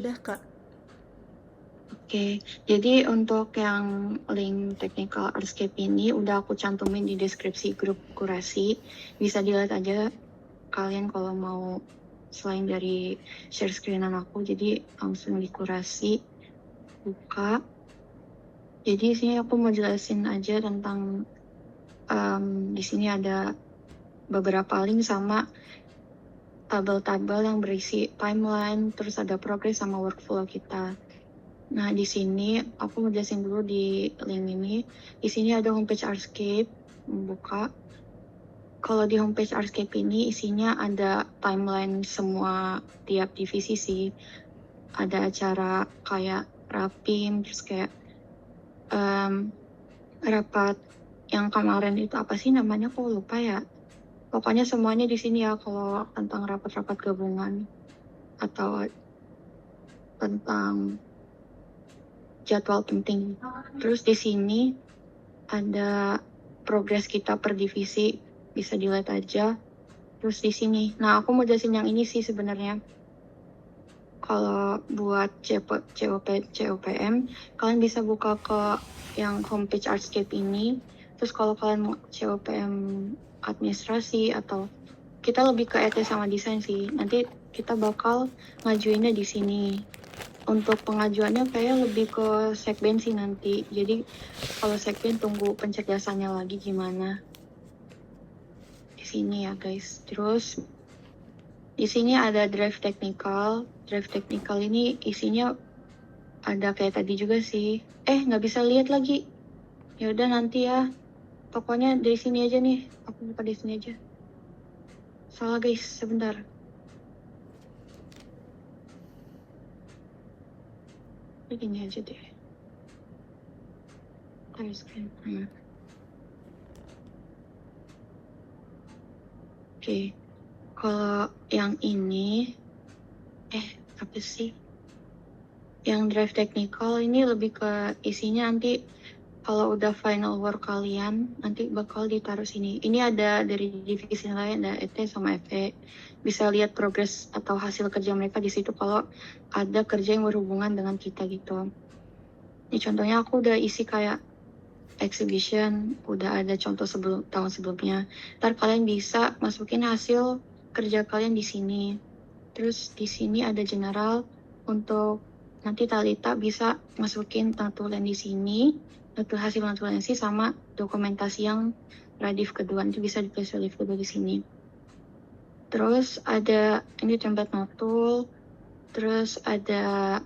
Udah, Kak. Oke, jadi untuk yang link technical Artscape ini udah aku cantumin di deskripsi grup kurasi. Bisa dilihat aja kalian kalau mau selain dari share screenan aku, jadi langsung di kurasi, buka. Jadi sini aku mau jelasin aja tentang di sini ada beberapa link sama tabel-tabel yang berisi timeline, terus ada progress sama workflow kita. Nah, di sini aku mau jelasin dulu di link ini. Di sini ada homepage Artscape, buka. Kalau di homepage Artscape ini isinya ada timeline semua tiap divisi sih. Ada acara kayak rapim, terus kayak rapat yang kemarin itu apa sih namanya, aku lupa ya. Pokoknya semuanya di sini ya kalau tentang rapat-rapat gabungan atau tentang jadwal penting. Terus di sini ada progres kita per divisi, bisa dilihat aja. Terus di sini, nah aku mau jelasin yang ini sih sebenarnya. Kalau buat COPM, kalian bisa buka ke yang homepage Artscape ini. Terus kalau kalian mau COPM administrasi atau kita lebih ke ET sama desain sih. Nanti kita bakal ngajuinnya di sini. Untuk pengajuannya kayak lebih ke sekben sih nanti. Jadi kalau sekben tunggu pencerdasannya lagi gimana. Di sini ya guys. Terus di sini ada drive technical. Drive technical ini isinya ada kayak tadi juga sih. Nggak bisa lihat lagi. Ya udah nanti ya. Pokoknya dari sini aja nih. Aku buka di sini aja. Salah guys, sebentar. Begini aja deh. Clear screen. Oke. Kalau yang ini apa sih? Yang drive technical ini lebih ke isinya nanti kalau udah final work kalian nanti bakal ditaruh sini. Ini ada dari divisi lain, ada ET sama FE. Bisa lihat progres atau hasil kerja mereka di situ kalau ada kerja yang berhubungan dengan kita gitu. Ini contohnya aku udah isi kayak exhibition, udah ada contoh tahun sebelumnya. Ntar kalian bisa masukin hasil kerja kalian di sini. Terus di sini ada general untuk nanti Talita bisa masukin natulen di sini, hasil natulensi sama dokumentasi yang radif kedua, itu bisa ditulis radif kedua di sini. Terus ada ini template notul, terus ada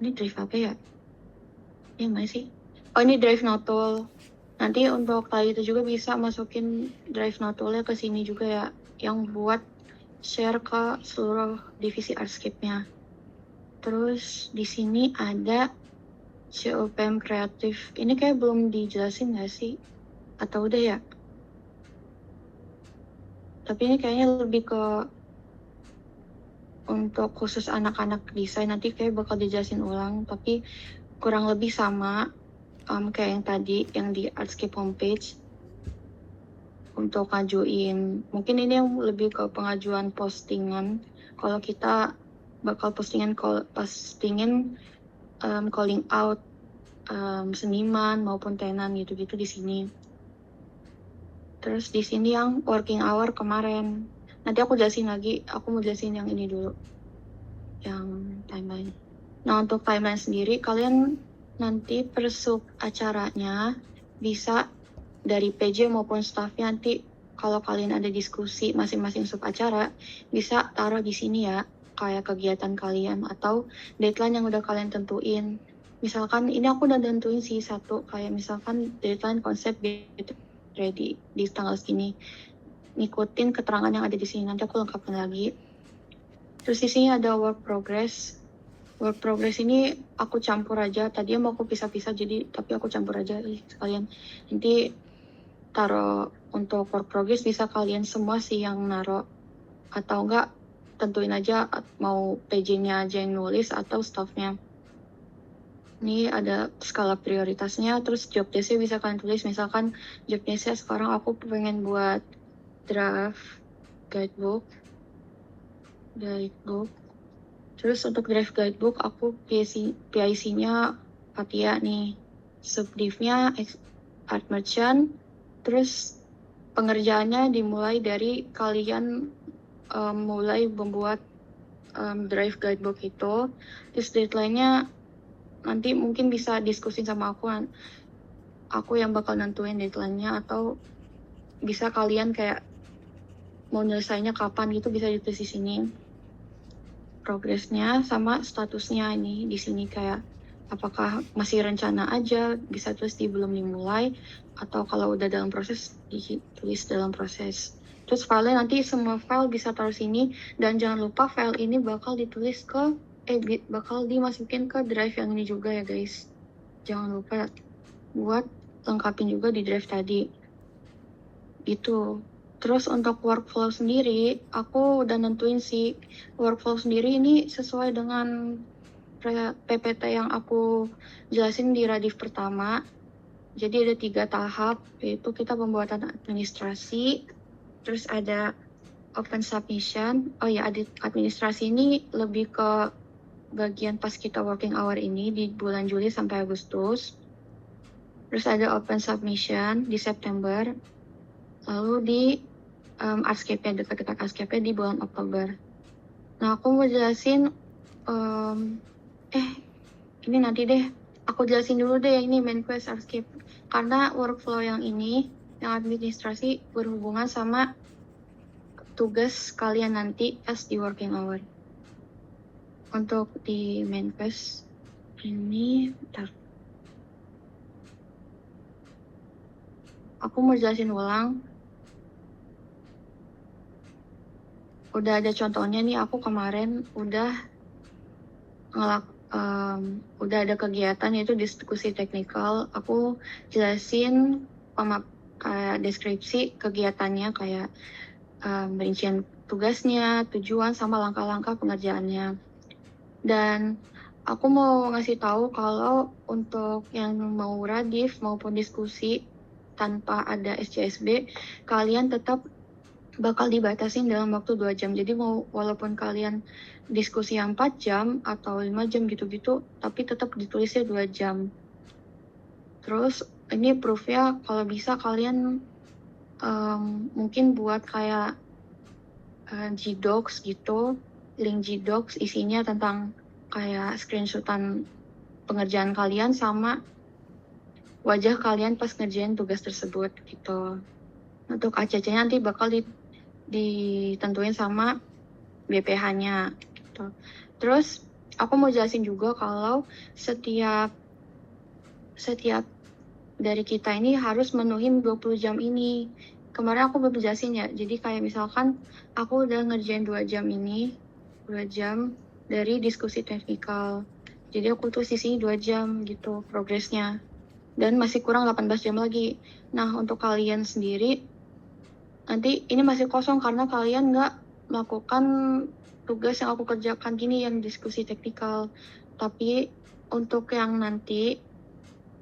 ini drive apa ya? Ini mana sih? Oh, ini drive notul. Nanti untuk Talita juga bisa masukin drive notulnya ke sini juga ya, yang buat share ke seluruh divisi Artscape-nya. Terus di sini ada COPM kreatif. Ini kayak belum dijelasin nggak sih? Atau udah ya? Tapi ini kayaknya lebih ke untuk khusus anak-anak desain. Nanti kayak bakal dijelasin ulang. Tapi kurang lebih sama kayak yang tadi, yang di Artscape homepage. Untuk ngajuin, mungkin ini yang lebih ke pengajuan postingan. Kalau kita bakal postingin calling out seniman maupun tenan gitu-gitu di sini. Terus di sini yang working hour kemarin. Nanti aku jelasin lagi, aku mau jelasin yang ini dulu. Yang timeline. Nah, untuk timeline sendiri, kalian nanti per sub acaranya bisa dari PJ maupun staffnya nanti kalau kalian ada diskusi masing-masing sub acara, bisa taruh di sini ya, kayak kegiatan kalian atau deadline yang udah kalian tentuin. Misalkan ini aku udah tentuin sih satu, kayak misalkan deadline konsep gitu ready di tanggal segini. Ngikutin keterangan yang ada di sini, nanti aku lengkapin lagi. Terus di sini ada work progress. Work progress ini aku campur aja. Tadinya mau aku pisah-pisah tapi aku campur aja sekalian. Nanti taruh untuk work progress bisa kalian semua sih yang naruh. Atau enggak tentuin aja mau PJ-nya aja yang nulis atau staffnya. Ini ada skala prioritasnya, terus job desk-nya bisa kalian tulis. Misalkan job desk-nya sekarang aku pengen buat draft guidebook. Terus Terus untuk draft guidebook aku PIC-nya Patia nih. Subdiv-nya Art Merchant. Terus pengerjaannya dimulai dari kalian mulai membuat drive guidebook itu. Terus deadline-nya nanti mungkin bisa diskusin sama aku yang bakal nentuin deadline-nya, atau bisa kalian kayak mau nyelesainnya kapan gitu bisa ditulis di sini. Progresnya sama statusnya ini di sini, kayak apakah masih rencana aja bisa tulis di belum dimulai, atau kalau udah dalam proses ditulis dalam proses. Terus file nanti semua file bisa taruh sini, dan jangan lupa file ini bakal ditulis bakal dimasukin ke drive yang ini juga ya guys. Jangan lupa buat lengkapin juga di drive tadi. Gitu. Terus untuk workflow sendiri, aku udah nentuin sih workflow sendiri ini sesuai dengan PPT yang aku jelasin di Radif pertama. Jadi ada 3 tahap, yaitu kita pembuatan administrasi, terus ada open submission. Oh ya, administrasi ini lebih ke bagian pas kita working hour ini di bulan Juli sampai Agustus. Terus ada open submission di September. Lalu di Artscape-nya, dekat-dekat Artscape-nya di bulan Oktober. Nah, aku mau jelasin, ini nanti deh, aku jelasin dulu deh ini main quest Artscape. Karena workflow yang ini, yang administrasi berhubungan sama tugas kalian nanti pas di working hour. Untuk di main quest ini, bentar. Aku mau jelasin ulang. Udah ada contohnya nih, aku kemarin udah ada kegiatan yaitu diskusi teknikal. Aku jelasin kayak deskripsi kegiatannya, kayak rincian tugasnya, tujuan, sama langkah-langkah pengerjaannya. Dan aku mau ngasih tahu kalau untuk yang mau radif maupun diskusi tanpa ada SCSB, kalian tetap bakal dibatasin dalam waktu 2 jam. Jadi walaupun kalian diskusi yang 4 jam atau 5 jam gitu-gitu, tapi tetap ditulisnya 2 jam. Terus ini proof-nya kalau bisa kalian mungkin buat kayak Gdocs gitu, link Gdocs isinya tentang kayak screenshotan pengerjaan kalian sama wajah kalian pas ngerjain tugas tersebut gitu. Untuk ACC-nya nanti bakal ditentuin sama BPH-nya gitu. Terus aku mau jelasin juga kalau setiap dari kita ini harus menuhin 20 jam ini. Kemarin aku belum jelasin ya, jadi kayak misalkan aku udah ngerjain 2 jam ini, 2 jam dari diskusi teknikal. Jadi aku tulis di sini 2 jam gitu progresnya. Dan masih kurang 18 jam lagi. Nah, untuk kalian sendiri, nanti ini masih kosong karena kalian nggak melakukan tugas yang aku kerjakan gini, yang diskusi teknikal. Tapi untuk yang nanti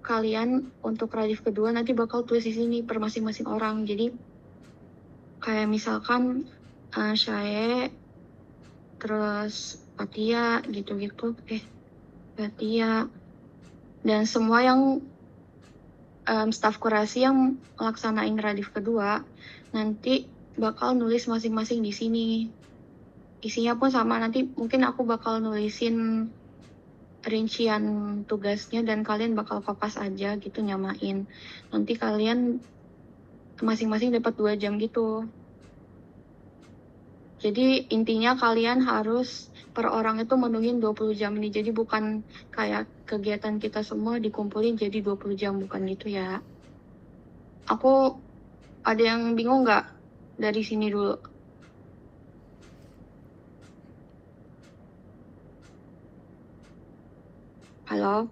kalian untuk radif kedua nanti bakal tulis di sini per masing-masing orang. Jadi kayak misalkan saya, terus Patia gitu-gitu, Patia, dan semua yang staf kurasi yang melaksanain radif kedua nanti bakal nulis masing-masing di sini. Isinya pun sama, nanti mungkin aku bakal nulisin rincian tugasnya dan kalian bakal kopas aja gitu, nyamain. Nanti kalian masing-masing dapat 2 jam gitu. Jadi intinya kalian harus per orang itu menuhin 20 jam ini. Jadi bukan kayak kegiatan kita semua dikumpulin jadi 20 jam, bukan gitu ya. Aku ada yang bingung nggak dari sini dulu? Halo?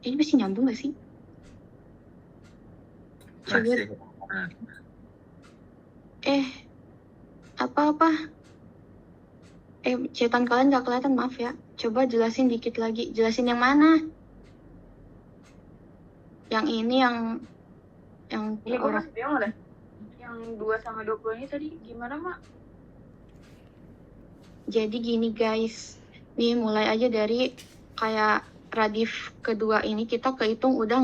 Ini masih nyambung nggak sih? Coba. Apa-apa? Chatan kalian nggak kelihatan, maaf ya. Coba jelasin dikit lagi. Jelasin yang mana? Yang ini, yang Ini gue masih bingung deh. Yang 2 sama 20 ini tadi gimana, Mak? Jadi gini guys, nih mulai aja dari kayak radif kedua ini kita kehitung udah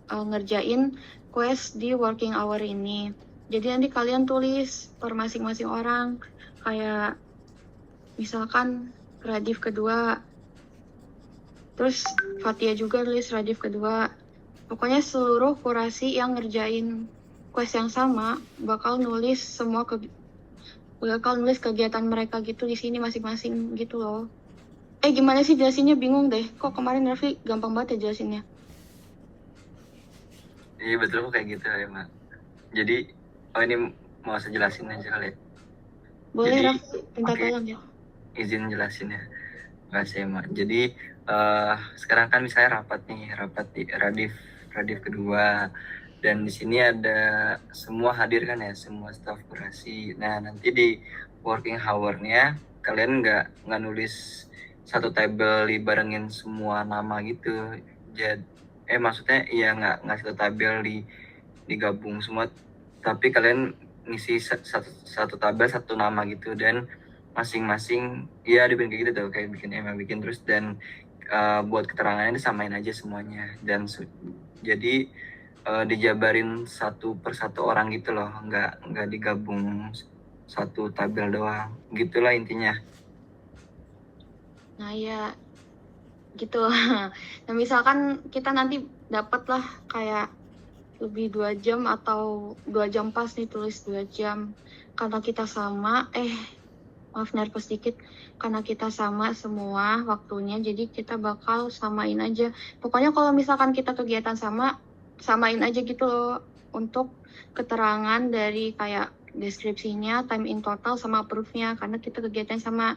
ngerjain quest di working hour ini. Jadi nanti kalian tulis per masing-masing orang, kayak misalkan radif kedua, terus Fatia juga tulis radif kedua. Pokoknya seluruh kurasi yang ngerjain quest yang sama bakal nulis kegiatan mereka gitu di sini masing-masing gitu loh. Gimana sih jelasinnya, bingung deh. Kok kemarin Raffi gampang banget ya jelasinnya? Iya betul kok kayak gitu ya Mak. Jadi ini mau saya jelasin aja kali ya. Boleh Jadi, Raffi, minta tolong ya. Izin jelasin ya. Makasih ya Mak. Jadi sekarang kan misalnya rapat di radif kedua, dan di sini ada semua hadir kan ya, semua staf kurasi. Nah nanti di working hour-nya kalian nggak nulis satu tabel dibarengin semua nama gitu. Jadi maksudnya ya nggak satu tabel digabung semua, tapi kalian ngisi satu tabel satu nama gitu, dan masing-masing ya dibikin kayak gitu tuh, kayak bikin terus, dan buat keterangannya disamain aja semuanya, dan jadi dijabarin satu per satu orang gitu loh, nggak digabung satu tabel doang, gitulah intinya. Nah ya gitu. Nah misalkan kita nanti dapat lah kayak lebih 2 jam atau 2 jam pas nih, tulis 2 jam. Karena kita sama, maaf nervous dikit, karena kita sama semua waktunya, jadi kita bakal samain aja. Pokoknya kalau misalkan kita kegiatan samain aja gitu loh untuk keterangan dari kayak deskripsinya, time in total, sama proof-nya, karena kita kegiatan sama.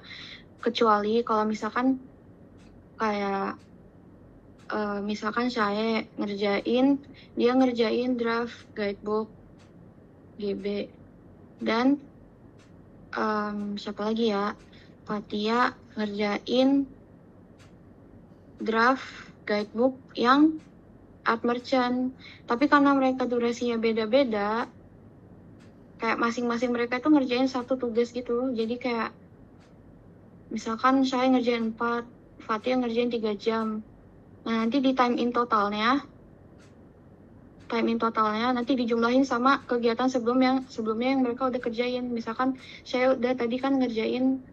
Kecuali kalau misalkan kayak misalkan saya dia ngerjain draft guidebook GB, dan siapa lagi ya, Fatia ngerjain draft guidebook yang art merchant. Tapi karena mereka durasinya beda-beda, kayak masing-masing mereka itu ngerjain satu tugas gitu. Jadi kayak misalkan saya ngerjain 4, Fatia ngerjain 3 jam. Nah nanti di time in totalnya nanti dijumlahin sama kegiatan sebelumnya yang mereka udah kerjain. Misalkan saya udah tadi kan ngerjain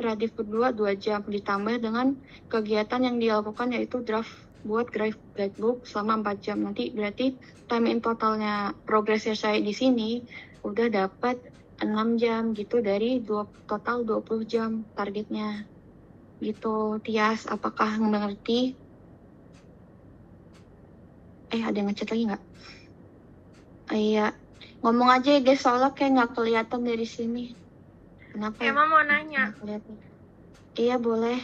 radif kedua 2 jam, ditambah dengan kegiatan yang dilakukan yaitu draft buat guidebook selama 4 jam. Nanti berarti time in totalnya progresnya saya di sini udah dapat 6 jam gitu dari total 20 jam targetnya. Gitu, Tias, apakah mengerti? Ada yang ngechat lagi nggak? Iya, ngomong aja ya guys, soalnya kayak nggak kelihatan dari sini. Kenapa? Emang mau nanya. Iya boleh.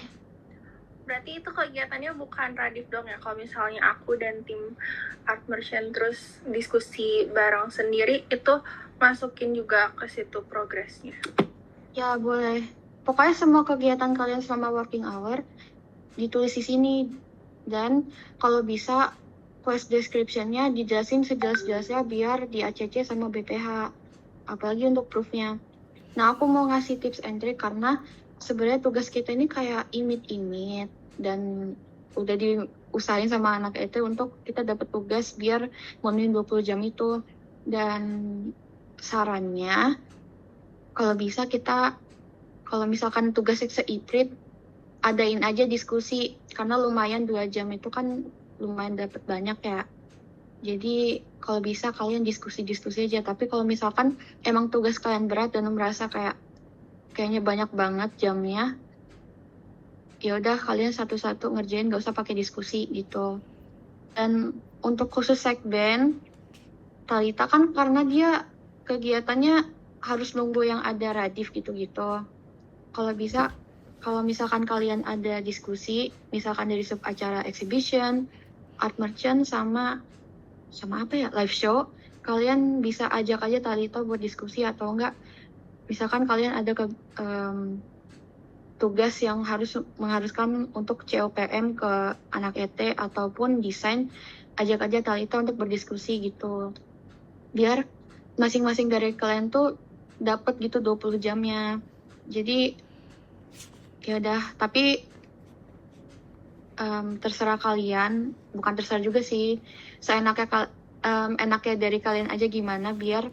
Berarti itu kegiatannya bukan radif dong ya? Kalau misalnya aku dan tim art merchant terus diskusi bareng sendiri, itu masukin juga ke situ progresnya? Ya boleh. Pokoknya semua kegiatan kalian selama working hour ditulis di sini, dan kalau bisa quest description-nya dijelasin sejelas-jelasnya biar di ACC sama BPH, apalagi untuk proof-nya. Nah aku mau ngasih tips and trick karena sebenarnya tugas kita ini kayak imit-imit, dan udah diusahain sama anak ET untuk kita dapat tugas biar memenuhi 20 jam itu. Dan sarannya kalau bisa kalau misalkan tugasnya se-iprit, adain aja diskusi, karena lumayan 2 jam itu kan lumayan dapat banyak ya. Jadi kalau bisa kalian diskusi aja. Tapi kalau misalkan emang tugas kalian berat dan merasa kayaknya banyak banget jamnya, ya udah kalian satu-satu ngerjain, gak usah pakai diskusi gitu. Dan untuk khusus sekben, Talita kan karena dia kegiatannya harus nunggu yang ada radif gitu-gitu. Kalau misalkan kalian ada diskusi, misalkan dari sub acara exhibition, art merchant, sama apa ya, live show, kalian bisa ajak aja Talita buat diskusi, atau enggak misalkan kalian ada tugas yang mengharuskan untuk COPM ke anak ET ataupun desain, ajak aja Talita untuk berdiskusi gitu. Biar masing-masing dari kalian tuh dapat gitu 20 jamnya. Jadi ya udah, tapi terserah kalian, bukan terserah juga sih, seenaknya enaknya dari kalian aja gimana biar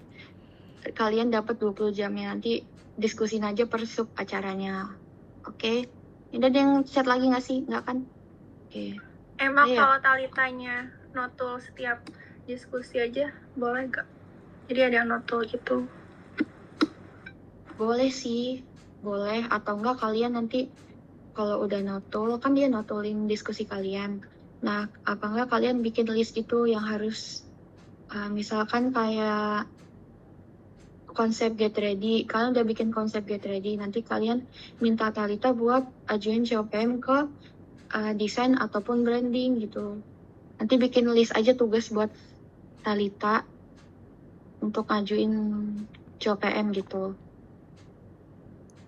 kalian dapat 20 jamnya. Nanti diskusin aja per sub acaranya. Oke? Ada yang chat lagi nggak sih? Nggak kan? Oke. Emang Iya. kalau Talitanya notul setiap diskusi aja boleh gak? Jadi ada yang notul gitu. Boleh sih, boleh. Atau enggak kalian nanti kalau udah notul, kan dia notulin diskusi kalian. Nah, apa enggak kalian bikin list itu yang harus, misalkan kayak konsep get ready. Kalian udah bikin konsep get ready, nanti kalian minta Talita buat ajuin COPM ke desain ataupun branding gitu. Nanti bikin list aja tugas buat Talita untuk ngajuin COPM gitu.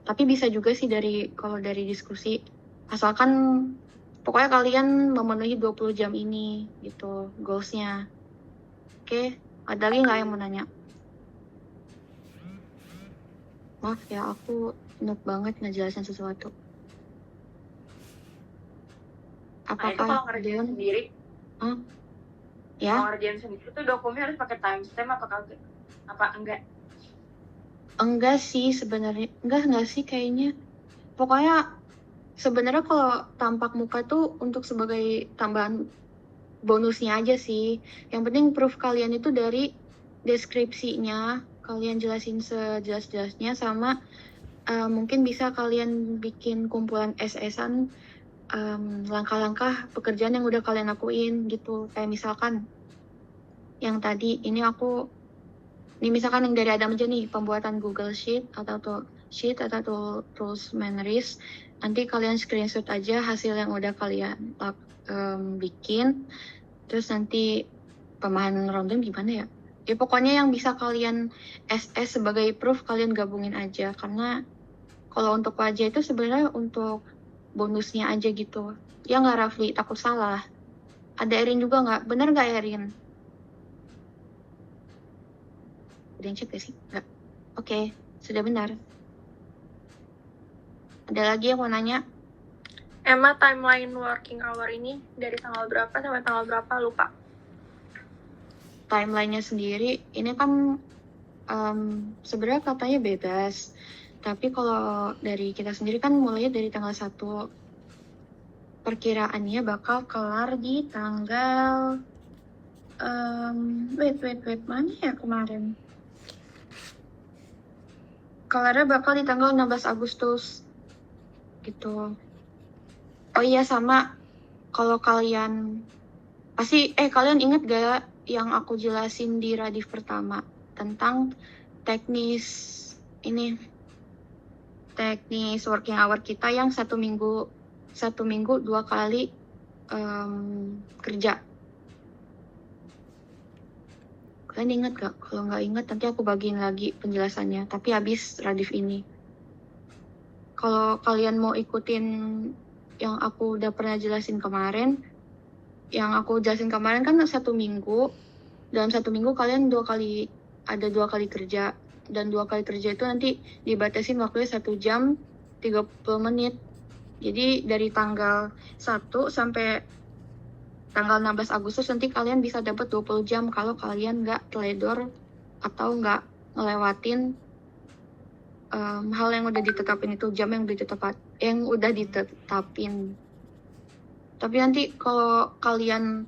Tapi bisa juga sih kalau dari diskusi, asalkan pokoknya kalian memenuhi 20 jam ini gitu goals-nya. Oke, ada lagi nggak yang mau nanya? Maaf ya, aku noob banget ngejelasin sesuatu. Nah itu Apakah kalau ngerjain Dion? sendiri, Ya? kalau ngerjain sendiri itu dokumennya harus pakai timestamp apa enggak? Enggak sih sebenarnya, enggak sih kayaknya. Pokoknya sebenarnya kalau tampak muka tuh untuk sebagai tambahan bonusnya aja sih. Yang penting proof kalian itu dari deskripsinya, kalian jelasin sejelas-jelasnya, sama mungkin bisa kalian bikin kumpulan SS-an langkah-langkah pekerjaan yang udah kalian lakuin gitu. Kayak misalkan yang tadi ini misalkan yang dari Adam aja nih, pembuatan Google Sheet atau Tools Manneris. Nanti kalian screenshot aja hasil yang udah kalian bikin. Terus nanti pemahaman random gimana ya? Ya pokoknya yang bisa kalian SS sebagai proof kalian gabungin aja. Karena kalau untuk wajah itu sebenarnya untuk bonusnya aja gitu. Ya nggak Rafli, takut salah. Ada Erin juga nggak? Bener nggak Erin? Ada yang cek gak sih? Nggak. Oke, sudah benar. Ada lagi yang mau nanya? Emma, timeline working hour ini dari tanggal berapa sampai tanggal berapa? Lupa. Timelinenya sendiri, ini kan sebenarnya katanya bebas. Tapi kalau dari kita sendiri kan mulainya dari tanggal 1. Perkiraannya bakal kelar di tanggal... wait, mana ya kemarin? Kelarnya bakal di tanggal 16 Agustus. Gitu. Oh iya, sama kalau kalian kalian inget gak yang aku jelasin di Radif pertama tentang teknis working hour kita yang satu minggu 2 kali kerja. Kalian inget gak? Kalau nggak inget nanti aku bagiin lagi penjelasannya, tapi habis Radif ini. Kalau kalian mau ikutin yang aku udah pernah jelasin kemarin, kan 1 minggu. Dalam 1 minggu kalian 2 kali kerja. Dan 2 kali kerja itu nanti dibatasin waktunya 1 jam 30 menit. Jadi dari tanggal 1 sampai tanggal 16 Agustus nanti kalian bisa dapat 20 jam kalau kalian nggak teledor atau nggak ngelewatin hal yang udah ditetapin itu, jam yang udah ditetapin. Tapi nanti kalau kalian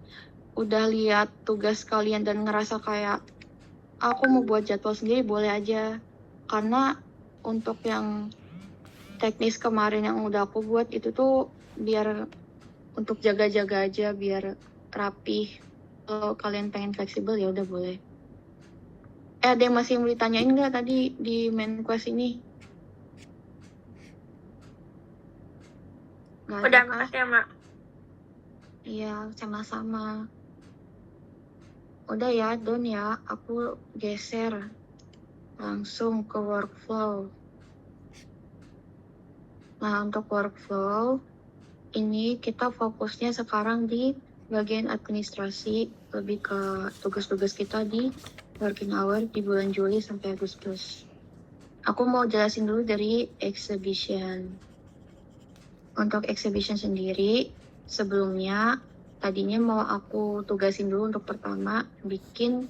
udah lihat tugas kalian dan ngerasa kayak aku mau buat jadwal sendiri, boleh aja. Karena untuk yang teknis kemarin yang udah aku buat itu tuh biar untuk jaga-jaga aja, biar rapih. Kalau kalian pengen fleksibel ya udah boleh. Ada yang masih mau ditanyain nggak tadi di main quest ini? Nggak Udah, ada, makasih ya, Mak. Iya, sama-sama. Udah ya, Don ya. Aku geser langsung ke workflow. Nah, untuk workflow, ini kita fokusnya sekarang di bagian administrasi, lebih ke tugas-tugas kita di working hour di bulan Juli sampai Agustus. Aku mau jelasin dulu dari exhibition. Untuk exhibition sendiri, sebelumnya tadinya mau aku tugasin dulu untuk pertama bikin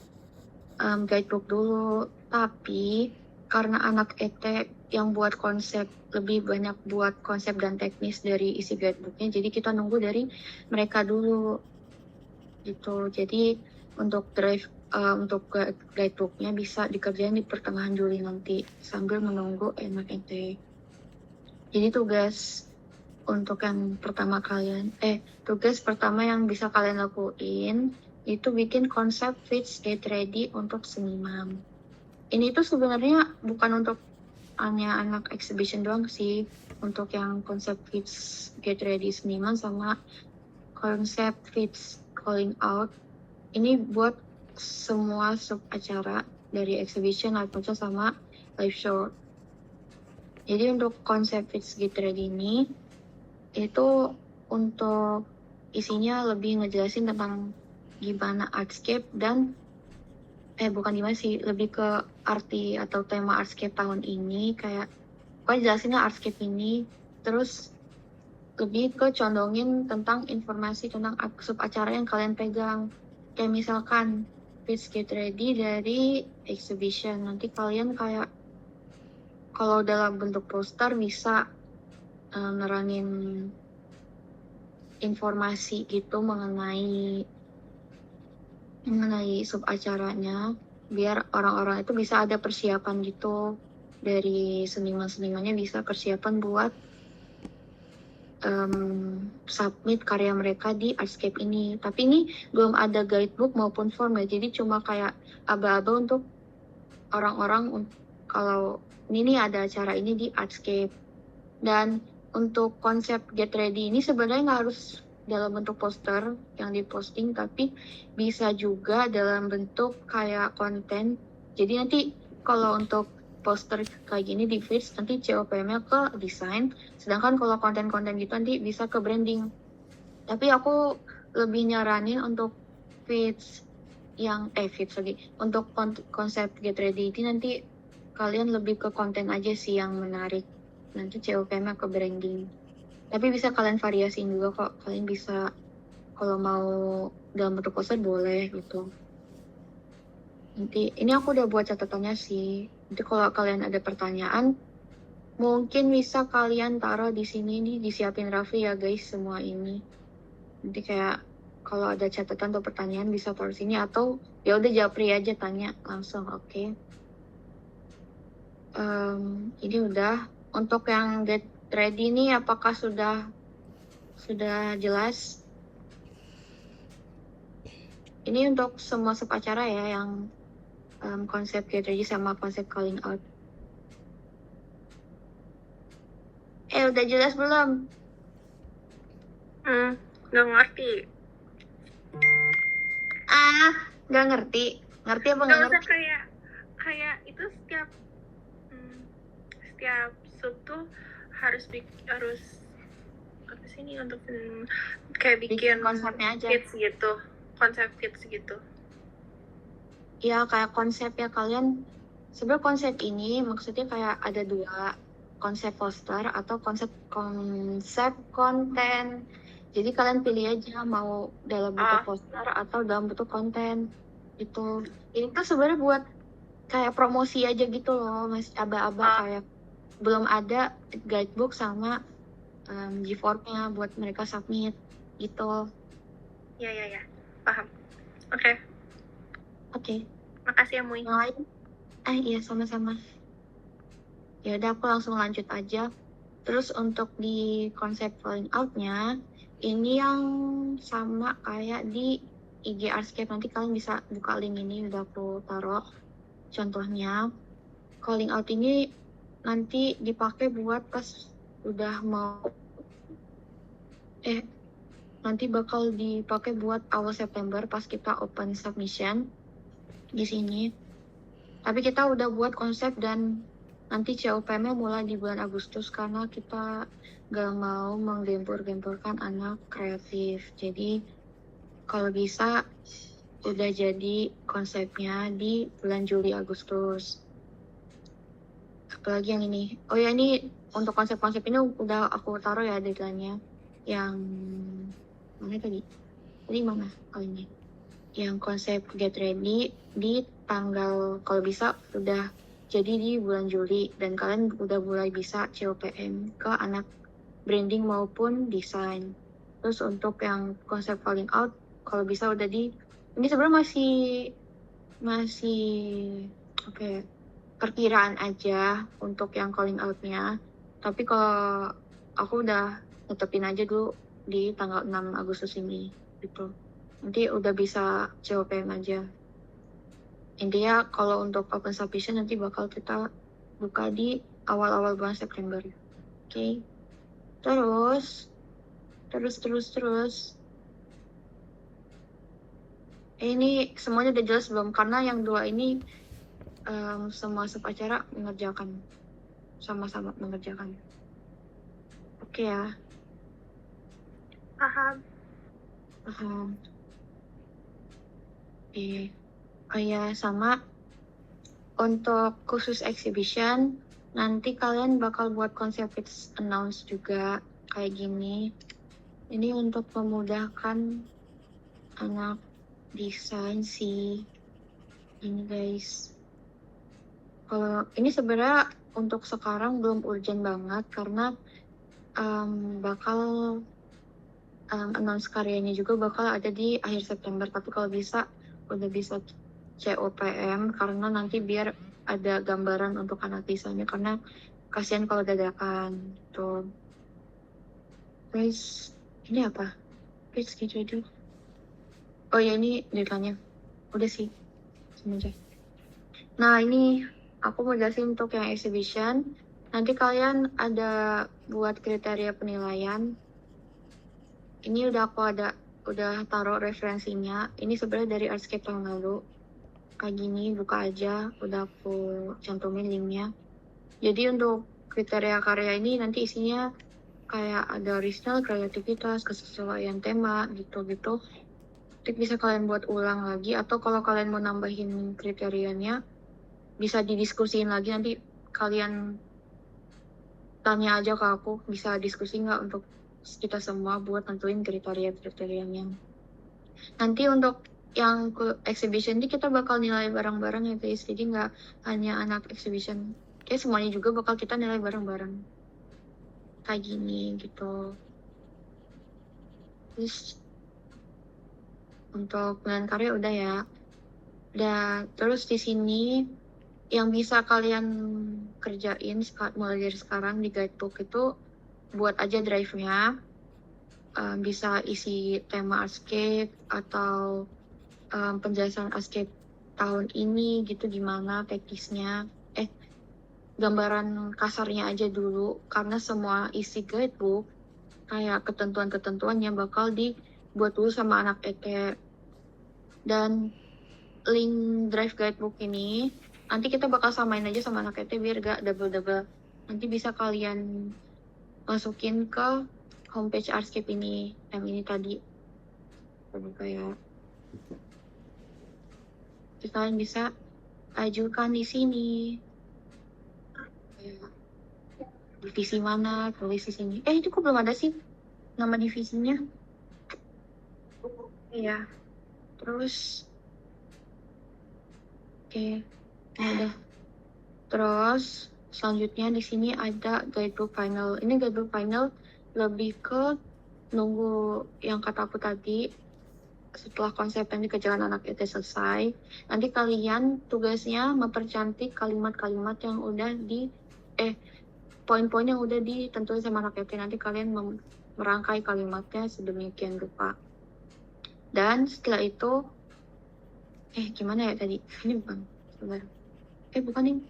guidebook dulu, tapi karena anak ET yang buat konsep lebih banyak buat konsep dan teknis dari isi guidebooknya, jadi kita nunggu dari mereka dulu gitu. Jadi untuk untuk guidebooknya bisa dikerjain di pertengahan Juli nanti sambil menunggu anak ET. Jadi tugas pertama yang bisa kalian lakuin itu bikin konsep Fits Get Ready untuk seniman. Ini tuh sebenarnya bukan untuk hanya anak exhibition doang sih, untuk yang konsep Fits Get Ready seniman sama konsep Fits Calling Out. Ini buat semua sub acara dari exhibition, live concert sama live show. Jadi untuk konsep Fits Get Ready ini itu untuk isinya lebih ngejelasin tentang gimana artscape dan bukan gimana sih, lebih ke arti atau tema artscape tahun ini, kayak jelasinnya artscape ini, terus lebih ke condongin tentang informasi tentang sub acara yang kalian pegang. Kayak misalkan Fits Get Ready dari exhibition, nanti kalian kayak kalau dalam bentuk poster bisa nerangin informasi gitu mengenai sub acaranya, biar orang-orang itu bisa ada persiapan gitu, dari seniman-senimannya bisa persiapan buat submit karya mereka di artscape ini. Tapi ini belum ada guidebook maupun form ya, jadi cuma kayak aba-aba untuk orang-orang kalau ini ada acara ini di artscape. Dan untuk konsep Get Ready ini sebenarnya nggak harus dalam bentuk poster yang diposting, tapi bisa juga dalam bentuk kayak konten. Jadi nanti kalau untuk poster kayak gini di Fits, nanti COPM-nya ke desain, sedangkan kalau konten-konten gitu nanti bisa ke branding. Tapi aku lebih nyaranin untuk Fits untuk konsep Get Ready ini nanti kalian lebih ke konten aja sih yang menarik, nanti COPM-nya ke branding. Tapi bisa kalian variasiin juga kok, kalian bisa kalau mau dalam bentuk poster boleh gitu. Nanti ini aku udah buat catatannya sih, nanti kalau kalian ada pertanyaan mungkin bisa kalian taruh di sini nih, disiapin Raffi ya guys semua ini. Nanti kayak kalau ada catatan atau pertanyaan bisa taruh sini, atau ya udah japri aja tanya langsung. Oke. Ini udah untuk yang Get Ready nih, apakah sudah jelas? Ini untuk semua sub acara ya, yang konsep Get Ready sama konsep Calling Out. Udah jelas belum? Nggak ngerti. Nggak ngerti. Ngerti apa Nggak nggak usah ngerti? kayak itu setiap sub tuh harus apa sih ini untuk kayak bikin konsepnya aja. Fits gitu, konsep Fits gitu. Ya kayak konsep ya kalian. Sebenarnya konsep ini maksudnya kayak ada dua, konsep poster atau konsep konten. Jadi kalian pilih aja mau dalam bentuk poster atau dalam bentuk konten gitu. Ini tuh sebenarnya buat kayak promosi aja gitu loh, masih aba-aba, kayak belum ada guidebook sama G-form-nya buat mereka submit gitu. Ya, paham. Oke. Makasih ya Mui. Yang lain? Iya sama-sama. Ya udah aku langsung lanjut aja. Terus untuk di konsep Calling Out-nya, ini yang sama kayak di IG Artscape, nanti kalian bisa buka link ini, udah aku taruh contohnya. Calling Out ini nanti dipakai buat pas udah mau nanti bakal dipakai buat awal September pas kita open submission di sini. Tapi kita udah buat konsep dan nanti COPM-nya mulai di bulan Agustus karena kita gak mau menggempur-gemburkan anak kreatif. Jadi kalau bisa udah jadi konsepnya di bulan Juli Agustus. Apalagi yang ini. Oh ya, ini untuk konsep-konsep ini udah aku taruh ya deadline-nya. Yang mana tadi? Tadi mana? Oh ini. Yang konsep Get Ready di tanggal, kalau bisa udah jadi di bulan Juli, dan kalian udah mulai bisa COPM ke anak branding maupun desain. Terus untuk yang konsep falling out, kalau bisa udah di, ini sebenarnya masih oke, perkiraan aja untuk yang calling out-nya. Tapi kalau aku udah netepin aja dulu di tanggal 6 Agustus ini gitu. Nanti udah bisa COPM aja. Intinya kalau untuk open submission nanti bakal kita buka di awal-awal bulan September. Oke. Terus ini semuanya udah jelas belum? Karena yang dua ini semua supacara mengerjakan, sama-sama mengerjakan. Oke ya. Paham. Oh ya, sama untuk khusus exhibition nanti kalian bakal buat konsep announce juga kayak gini. Ini untuk memudahkan anak desain sih ini guys. Kalau ini sebenarnya untuk sekarang belum urgent banget karena bakal announce karyanya juga bakal ada di akhir September, tapi kalau bisa udah bisa COPM karena nanti biar ada gambaran untuk anak desainnya, karena kasihan kalau dadakan tuh. Guys, ini apa? Please get ready. Oh ya, ini deadline-nya udah sih sebenarnya. Nah, ini aku mau jelasin untuk yang exhibition. Nanti kalian ada buat kriteria penilaian. Ini udah taruh referensinya. Ini sebenarnya dari Artscape tahun lalu. Kayak gini, buka aja. Udah aku cantumin linknya. Jadi untuk kriteria karya ini nanti isinya kayak ada original, kreativitas, kesesuaian tema, gitu-gitu. Nanti bisa kalian buat ulang lagi, atau kalau kalian mau nambahin kriterianya bisa didiskusiin lagi. Nanti kalian tanya aja ke aku, bisa diskusi nggak untuk kita semua buat nentuin kriteria-kriterianya. Nanti untuk yang ke exhibition ini kita bakal nilai bareng-bareng ya guys, jadi nggak hanya anak exhibition, kayak semuanya juga bakal kita nilai bareng-bareng kayak gini gitu. Terus untuk penilaian karya udah ya. Dan terus di sini yang bisa kalian kerjain mulai dari sekarang di guidebook itu buat aja drive-nya. Bisa isi tema Artscape atau penjelasan Artscape tahun ini gitu, gimana teknisnya. Gambaran kasarnya aja dulu, karena semua isi guidebook kayak ketentuan-ketentuannya bakal dibuat dulu sama anak ET. Dan link drive guidebook ini nanti kita bakal samain aja sama anak ET biar gak double-double. Nanti bisa kalian masukin ke homepage Artscape ini, yang ini tadi. Kayak terus kalian bisa ajukan di sini. Divisi mana, tulis di sini. Itu kok belum ada sih nama divisinya? Iya. Terus udah. Terus selanjutnya di sini ada guidebook final. Ini guidebook final lebih ke nunggu yang kata aku tadi. Setelah konsep yang dikerjakan anak ET selesai, nanti kalian tugasnya mempercantik kalimat-kalimat yang udah poin-poin yang udah ditentuin sama anak ET. Nanti kalian merangkai kalimatnya sedemikian rupa. Dan setelah itu gimana ya tadi? Ini bukan. Sebentar. Bukan ini.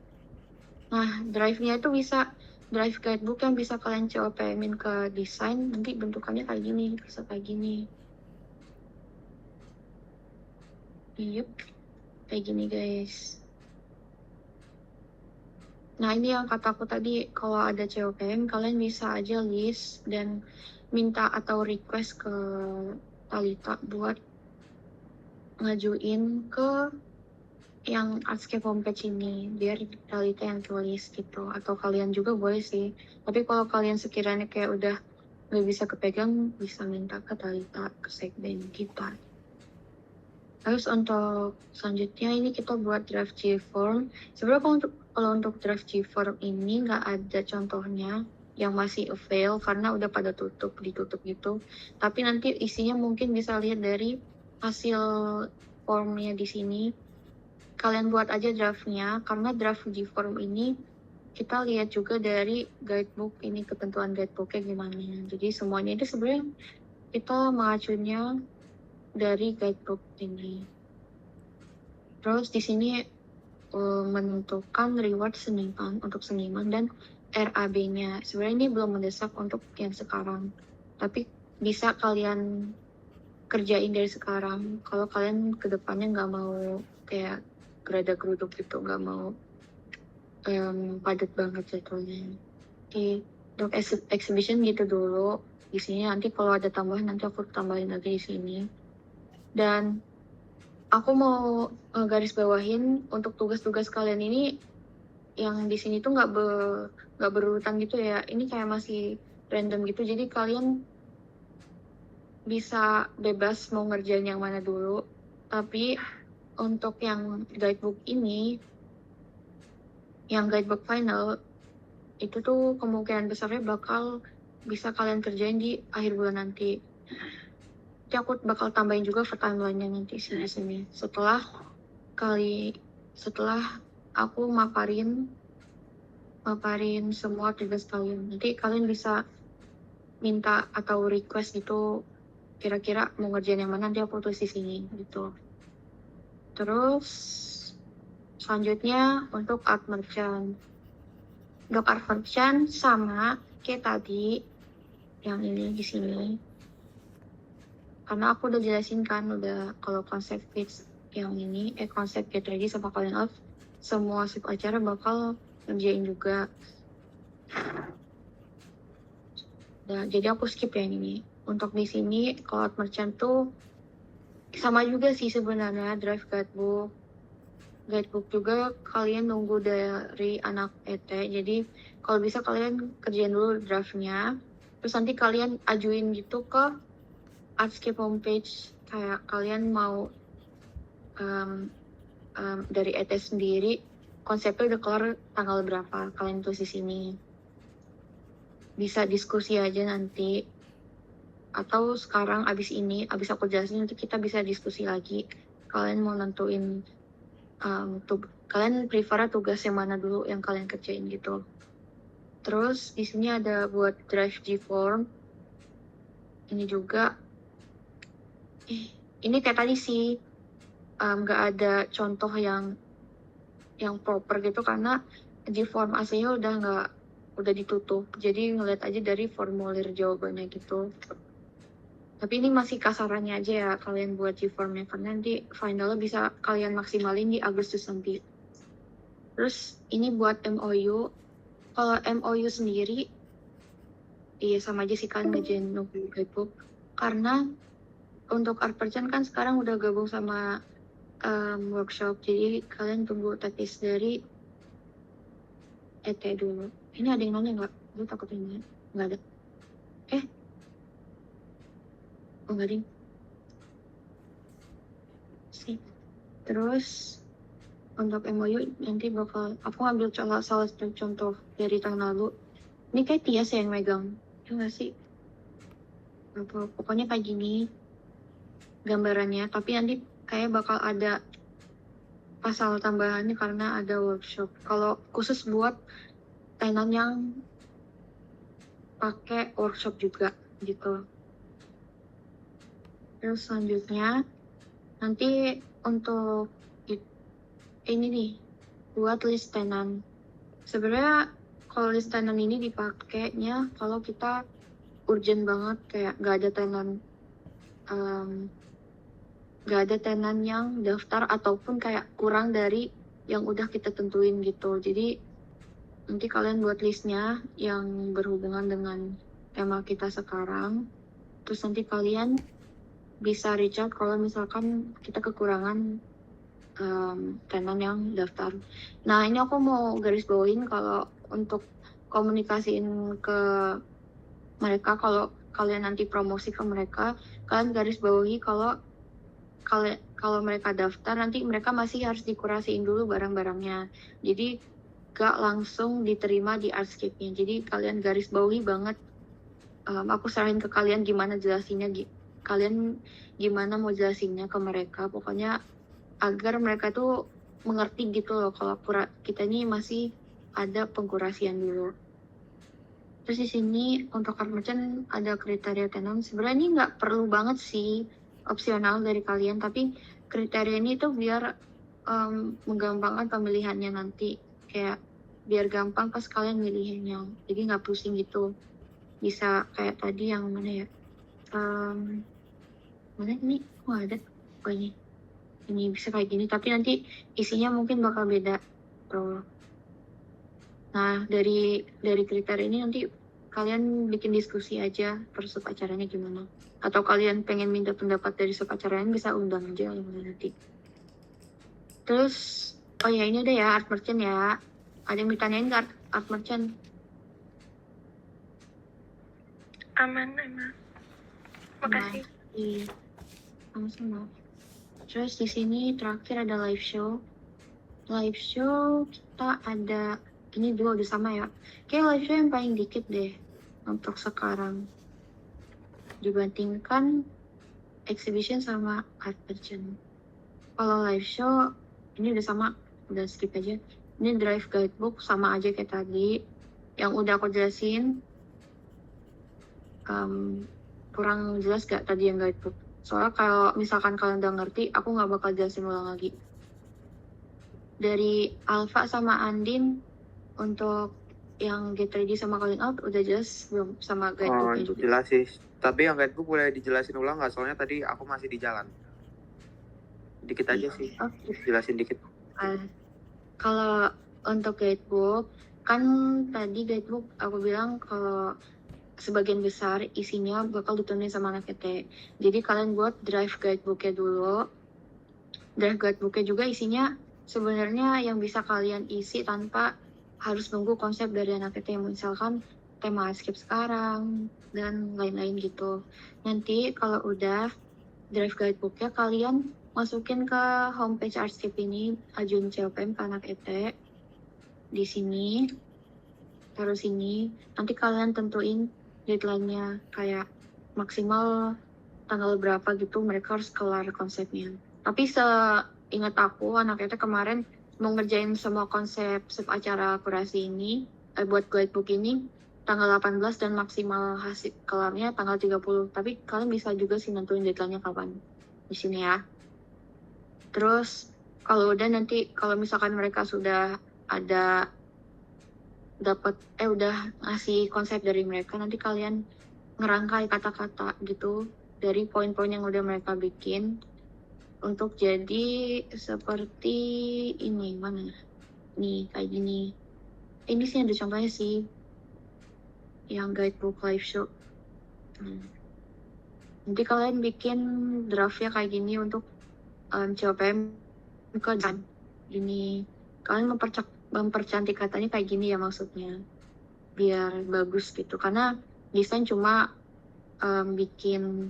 Nah, drive-nya itu bisa drive guidebook yang bisa kalian COPM-in ke desain. Nanti bentukannya kayak gini, bisa kayak gini. Kayak gini guys. Nah, ini yang kataku tadi, kalau ada COPM kalian bisa aja list dan minta atau request ke Talita buat ngajuin ke yang Artscape homepage ini biar Talita yang tulis gitu, atau kalian juga boleh sih, tapi kalau kalian sekiranya kayak udah nggak bisa kepegang bisa minta ke Talita ke sekben kita. Terus untuk selanjutnya ini kita buat draft G-form. Sebenarnya kalau untuk draft G-form ini nggak ada contohnya yang masih avail karena udah pada ditutup gitu. Tapi nanti isinya mungkin bisa lihat dari hasil formnya di sini. Kalian buat aja draftnya karena draft G-form ini kita lihat juga dari guidebook ini, ketentuan guidebooknya gimana. Jadi semuanya itu sebenarnya kita mengacunya dari guidebook ini. Terus di sini menentukan reward seniman untuk seniman dan RAB-nya. Sebenarnya ini belum mendesak untuk yang sekarang, tapi bisa kalian kerjain dari sekarang. Kalau kalian kedepannya nggak mau kayak gerada-geruduk gitu, nggak mau padat banget jadwalnya. Oke, untuk exhibition gitu dulu. Di sini nanti kalau ada tambahan nanti aku tambahin lagi di sini. Dan aku mau garis bawahin untuk tugas-tugas kalian ini yang di sini tuh nggak berurutan gitu ya. Ini kayak masih random gitu. Jadi kalian bisa bebas mau ngerjain yang mana dulu. Tapi untuk yang guidebook ini, yang guidebook final itu tuh kemungkinan besarnya bakal bisa kalian kerjain di akhir bulan nanti. Jadi aku bakal tambahin juga timeline-nya nanti di sini. Setelah aku maparin semua tugas kalian. Nanti kalian bisa minta atau request gitu kira-kira mau ngerjain yang mana, nanti aku tulis di sini gitu. Terus selanjutnya untuk art merchant. Untuk art merchant sama kayak tadi yang ini di sini. Karena aku udah jelasin kan, udah kalau konsep pitch yang ini, konsep get ready sama calling off, semua sip acara bakal ngerjain juga. Nah, jadi aku skip yang ini. Untuk di sini, kalau art merchant tuh sama juga sih sebenarnya, drive guidebook. Guidebook juga kalian nunggu dari anak ET, jadi kalau bisa kalian kerjain dulu draftnya, terus nanti kalian ajuin gitu ke Artscape homepage, kayak kalian mau dari ET sendiri konsepnya udah kelar tanggal berapa, kalian tulis di sini. Bisa diskusi aja nanti, atau sekarang abis aku jelasin nanti kita bisa diskusi lagi. Kalian mau nentuin kalian prefer tugas yang mana dulu yang kalian kerjain gitu. Terus di sini ada buat drive G-form. Ini juga ini kayak tadi sih nggak ada contoh yang proper gitu karena G-form aslinya udah ditutup. Jadi ngeliat aja dari formulir jawabannya gitu. Tapi ini masih kasarannya aja ya kalian buat G-formnya, karena nanti finalnya bisa kalian maksimalin di Agustus nanti. Terus ini buat MOU. Kalau MOU sendiri, iya sama aja sih kalian ngerjain guidebook. Karena untuk art merchant kan sekarang udah gabung sama workshop, jadi kalian tunggu teknis dari ET dulu. Ini ada yang nanya nggak? Gue takut ini nggak ada. Oh nggak ada. Sih. Terus untuk MOU nanti bakal aku ambil salah satu contoh dari tahun lalu. Ini kayak Tias yang megang, ya nggak sih? Pokoknya kayak gini gambarannya, tapi nanti kayak bakal ada pasal tambahannya karena ada workshop. Kalau khusus buat tenan yang pakai workshop juga gitu. Terus selanjutnya nanti untuk ini nih buat list tenan. Sebenarnya kalau list tenan ini dipakainya kalau kita urgent banget, kayak nggak ada tenan yang daftar ataupun kayak kurang dari yang udah kita tentuin gitu. Jadi nanti kalian buat listnya yang berhubungan dengan tema kita sekarang. Terus nanti kalian bisa reach out kalau misalkan kita kekurangan tenan yang daftar. Nah ini aku mau garis bawain kalau untuk komunikasiin ke mereka, kalau kalian nanti promosi ke mereka, kalian garis bawahi kalau mereka daftar nanti mereka masih harus dikurasiin dulu barang-barangnya. Jadi gak langsung diterima di Artscape-nya. Jadi kalian garis bawahi banget. Aku saranin ke kalian gimana jelasinnya, kalian gimana mau jelasinnya ke mereka. Pokoknya agar mereka tuh mengerti gitu loh kalau kita ini masih ada pengkurasian dulu. Terus di sini untuk art merchant ada kriteria tenan. Sebenarnya ini nggak perlu banget sih, opsional dari kalian. Tapi kriteria ini tuh biar menggampangkan pemilihannya nanti. Kayak biar gampang pas kalian milihnya. Jadi nggak pusing gitu. Bisa kayak tadi yang mana ya? Mana ini? Oh ada. Oh ini bisa kayak gini, tapi nanti isinya mungkin bakal beda. Nah, dari kriteria ini nanti kalian bikin diskusi aja per sub acaranya gimana. Atau kalian pengen minta pendapat dari sub acaranya bisa undang aja nanti. Terus, oh ya ini udah ya art merchant ya. Ada yang ditanyain nggak art merchant? Aman. Makasih. Iya, sama-sama. Terus di sini terakhir ada live show. Live show kita ada, ini dua udah sama ya. Kayak live show yang paling dikit deh untuk sekarang. Dibandingkan exhibition sama art merchant. Kalau live show ini udah sama, udah skip aja. Ini drive guidebook sama aja kayak tadi. Yang udah aku jelasin. Kurang jelas gak tadi yang guidebook? Soalnya kalau misalkan kalian udah ngerti, aku nggak bakal jelasin ulang lagi. Dari Alfa sama Andin, untuk yang get ready sama calling out, udah jelas belum sama guidebooknya juga? Jelas sih. Tapi yang guidebook boleh dijelasin ulang nggak? Soalnya tadi aku masih di jalan. Dikit aja sih. Okay. Jelasin dikit. Kalau untuk guidebook, kan tadi guidebook aku bilang kalau sebagian besar isinya bakal ditulis sama anak PT. Jadi kalian buat drive guidebooknya dulu. Drive guidebooknya juga isinya sebenarnya yang bisa kalian isi tanpa harus nunggu konsep dari anak PT. Misalkan tema Artscape sekarang dan lain-lain gitu. Nanti kalau udah drive guidebooknya kalian masukin ke homepage Artscape ini, ajuin COPM ke anak ET. Di sini, taruh sini. Nanti kalian tentuin deadline-nya kayak maksimal tanggal berapa gitu mereka harus kelar konsepnya. Tapi seingat aku anak-anak kemarin mau ngerjain semua konsep sub acara kurasi ini buat guidebook ini tanggal 18 dan maksimal hasil kelarnya tanggal 30. Tapi kalian bisa juga sih nentuin deadline-nya kapan. Di sini ya. Terus kalau udah nanti kalau misalkan mereka sudah ada udah ngasih konsep dari mereka, nanti kalian ngerangkai kata-kata gitu dari poin-poin yang udah mereka bikin untuk jadi seperti ini, mana nih kayak gini. Ini sih ada contohnya sih yang guidebook live show. Nanti kalian bikin draftnya kayak gini untuk COPM ke depan. Gini kalian mempercantik katanya kayak gini ya maksudnya, biar bagus gitu. Karena desain cuma bikin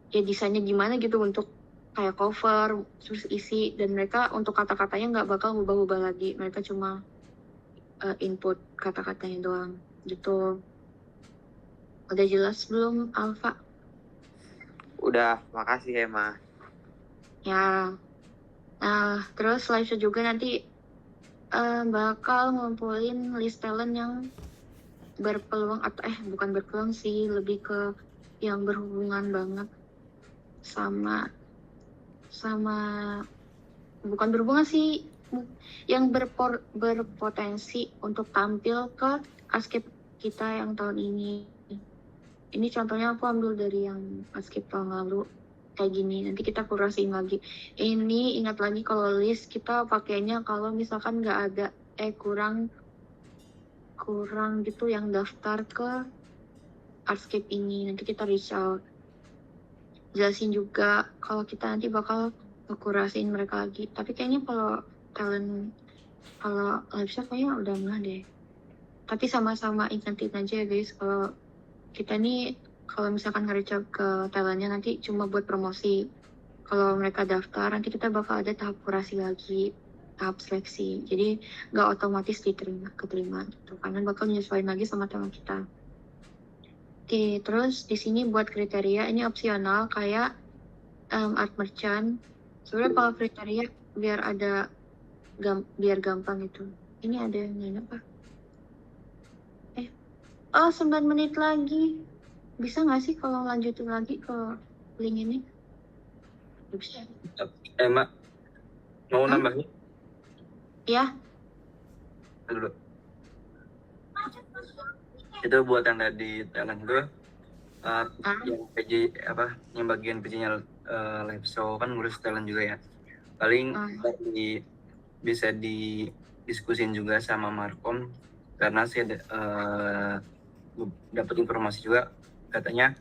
ya desainnya gimana gitu untuk kayak cover terus isi, dan mereka untuk kata-katanya nggak bakal ubah-ubah lagi, mereka cuma input kata-katanya doang gitu. Udah jelas belum Alfa? Udah, makasih Emma. Ya. Nah, terus live show juga nanti bakal ngumpulin list talent yang berpeluang atau bukan berpeluang sih, lebih ke yang berhubungan banget sama bukan berhubungan sih, yang berpotensi untuk tampil ke Artscape kita yang tahun ini. Ini contohnya aku ambil dari yang Artscape tahun lalu kayak gini. Nanti kita kurasiin lagi. Ini ingat lagi kalau list kita pakainya kalau misalkan nggak ada kurang gitu yang daftar ke Artscape ini, nanti kita reach out. jelasin juga kalau kita nanti bakal ngekurasiin mereka lagi. Tapi kayaknya kalau live show kayaknya udah enggak deh. Tapi sama-sama ingetin aja ya guys, kalau kita nih kalau misalkan nge-reach out ke talentnya nanti cuma buat promosi. Kalau mereka daftar nanti kita bakal ada tahap kurasi lagi, tahap seleksi. Jadi nggak otomatis keterima gitu, karena bakal menyesuaikan lagi sama talent kita. Oke, terus di sini buat kriteria ini opsional kayak art merchant. Sebenarnya kalau kriteria biar gampang gitu. Ini ada yang nanya apa? 9 menit lagi. Bisa nggak sih kalau lanjutin lagi ke link ini? Bisa. Mak, mau nambahin Ya, dulu? Itu buat yang tadi talent gue, yang PJ yang bagian PJ-nya live show kan ngurus talent juga ya. Paling bisa didiskusin juga sama Markom, karena saya dapat informasi juga katanya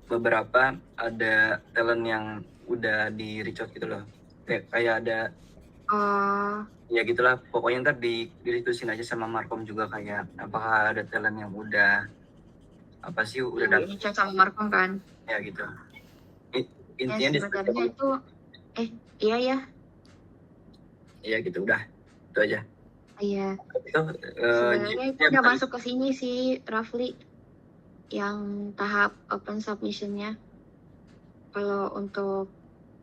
beberapa ada talent yang udah di reach out gitu loh, kayak ada ya gitulah, pokoknya ntar didiskusin aja sama Markom juga, kayak apakah ada talent yang udah udah ini chat sama Markom kan? Ya gitu. Ya Intinya sebenarnya itu iya gitu, udah itu aja. Iya. Itu Sebenarnya itu udah masuk ke sini sih, Rafli, yang tahap open submission-nya. Kalau untuk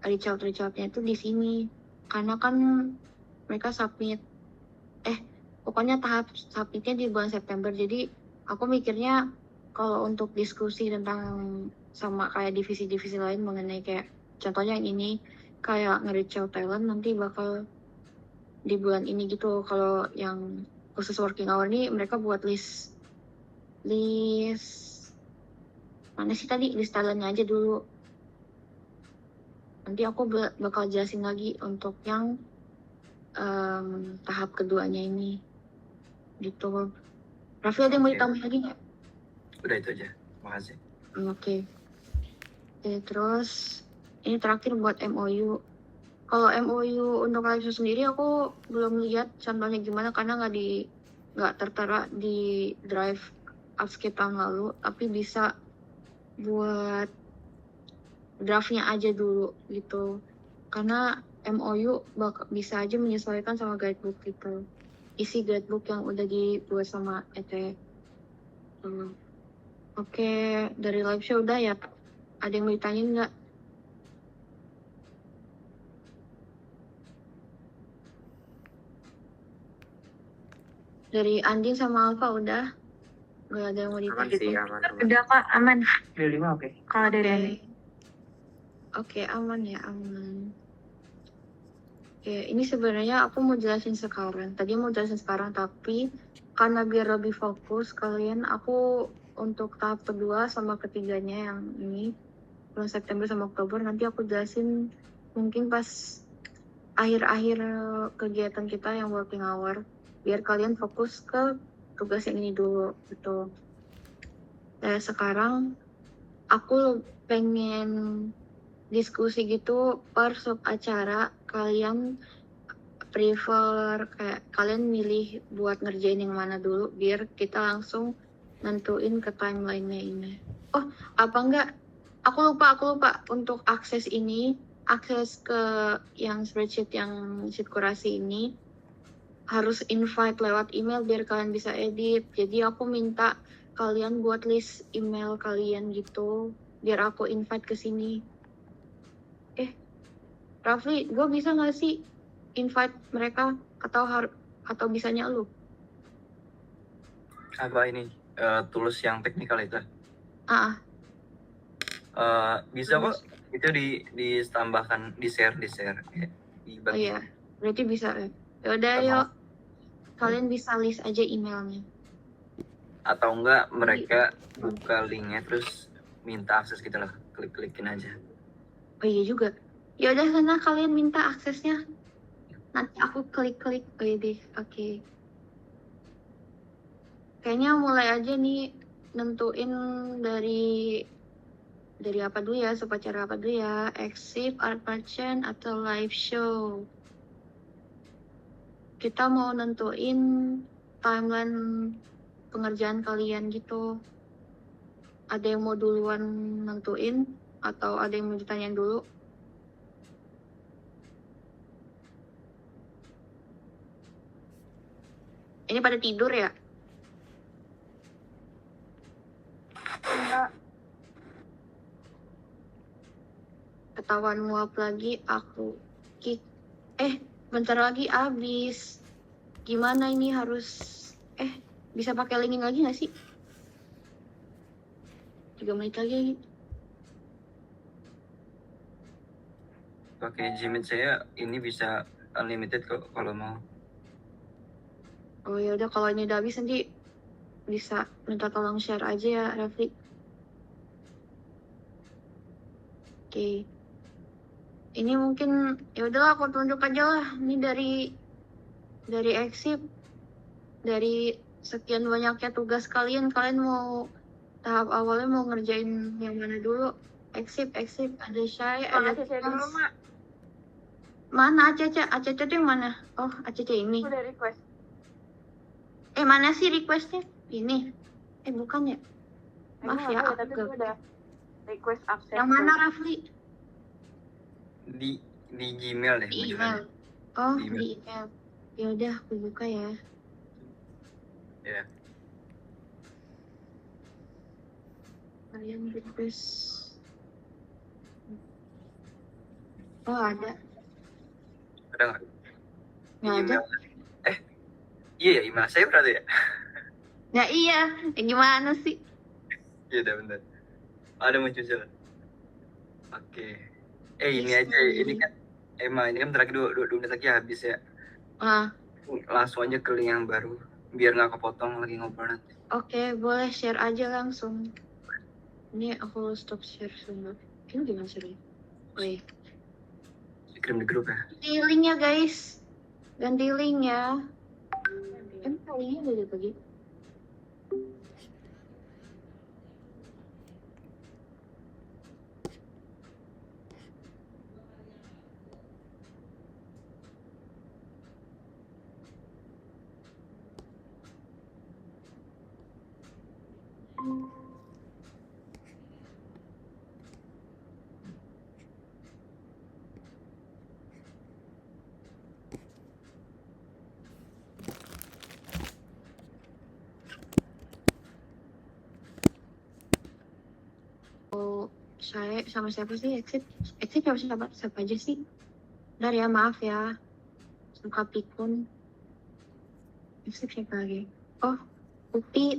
reach out-nya itu di sini, karena kan mereka submit, pokoknya tahap submitnya di bulan September. Jadi aku mikirnya kalau untuk diskusi tentang sama kayak divisi-divisi lain mengenai kayak contohnya yang ini kayak nge-reach out talent nanti bakal di bulan ini gitu. Kalau yang khusus working hour ini mereka buat list mana sih tadi, list talentnya aja dulu. Nanti aku bakal jelasin lagi untuk yang tahap keduanya ini gitu. Raffi ada yang mau ditambah lagi nggak? Udah itu aja, makasih. Oke, terus ini terakhir buat MOU. Kalau MOU untuk live show sendiri aku belum lihat contohnya gimana, karena nggak tertera di drive Upscape tahun lalu, tapi bisa buat draftnya aja dulu gitu, karena MOU bisa aja menyesuaikan sama guidebook gitu, isi guidebook yang udah dibuat sama ET. Oke, dari live show udah ya, ada yang mau ditanyain nggak? Dari Andin sama Alfa udah? Nggak ada yang mau Aman ditanya? sih, aman. Udah Kak, aman. Dari 5 oke. Kalau dari Oke, aman ya, aman. Oke, ini sebenarnya aku mau jelasin sekarang. Tadi mau jelasin sekarang, tapi karena biar lebih fokus kalian, aku untuk tahap kedua sama ketiganya yang ini, bulan September sama Oktober, nanti aku jelasin mungkin pas akhir-akhir kegiatan kita yang working hour, biar kalian fokus ke tugas yang ini dulu gitu. Sekarang aku pengen diskusi gitu per sub acara, kalian prefer kayak kalian milih buat ngerjain yang mana dulu biar kita langsung nentuin ke timeline-nya ini. Apa enggak, aku lupa untuk akses ke yang spreadsheet yang sheet kurasi ini harus invite lewat email biar kalian bisa edit. Jadi aku minta kalian buat list email kalian gitu biar aku invite ke sini. Rafli, gue bisa nggak sih invite mereka atau bisanya lu? Apa ini tools yang teknikal itu? Bisa kok, itu ditambahkan, di share ya, dibagi. Iya, berarti bisa ya. Yaudah yuk, kalian bisa list aja emailnya. Atau enggak mereka buka linknya terus minta akses gitu lah, klik-klikin aja. Oh iya juga. Ya udah sana kalian minta aksesnya. Nanti aku klik-klik. Oke. Kayaknya mulai aja nih nentuin dari Dari apa dulu ya, upacara apa dulu ya? Exhibit, art merchant, atau live show? Kita mau nentuin timeline pengerjaan kalian gitu. Ada yang mau duluan nentuin atau ada yang mau ditanyain dulu? Ini pada tidur ya? Enggak. Ketahuan nguap lagi aku. Bentar lagi habis. Gimana ini harus bisa pakai linking lagi nggak sih? 3 menit lagi. Pakai Gmail saya ini bisa unlimited kok kalau mau. Oh ya udah, kalau ini udah habis nanti bisa minta tolong share aja ya, Rafli. Oke. Ini mungkin ya udahlah aku tunjuk aja lah. Ini dari Exhib, dari sekian banyaknya tugas kalian mau tahap awalnya mau ngerjain yang mana dulu? Exhib, ada Shay, ada Makasih saya dulu, Mas. Mak. Mana Acece? Acece tuh yang mana? Oh, Acece ini. Udah request. Mana sih requestnya? Ini. Bukan ya? Maaf Emang ya, aku aku tapi gak. udah request absen. Yang mana Rafli? Di Gmail deh. Di beneran. email. Oh, Di email. di email. Ya udah, aku buka ya. Ya. Kalian request. Oh, ada. Ada nggak? Di Nggak ada. email. Iya ya, email saya berarti ya. Ya iya. Gimana sih? Iya udah bentar. Ada muncul. Oke. Ini Yes, aja, ini kan ini kan terakhir 2 menit lagi habis ya. Langsung aja ke link yang baru biar nggak kepotong lagi ngobrol nanti. Oke, boleh share aja langsung. Ini aku stop share semua. Ini gimana share? Oke. Kirim di grup ya. Ganti link ya guys. Ganti link ya. Linknya udah bagi. Saya sama siapa sih? Exit siapa aja sih? Bentar ya, maaf ya. Suka pikun. Exit siapa lagi? Oh, Upi.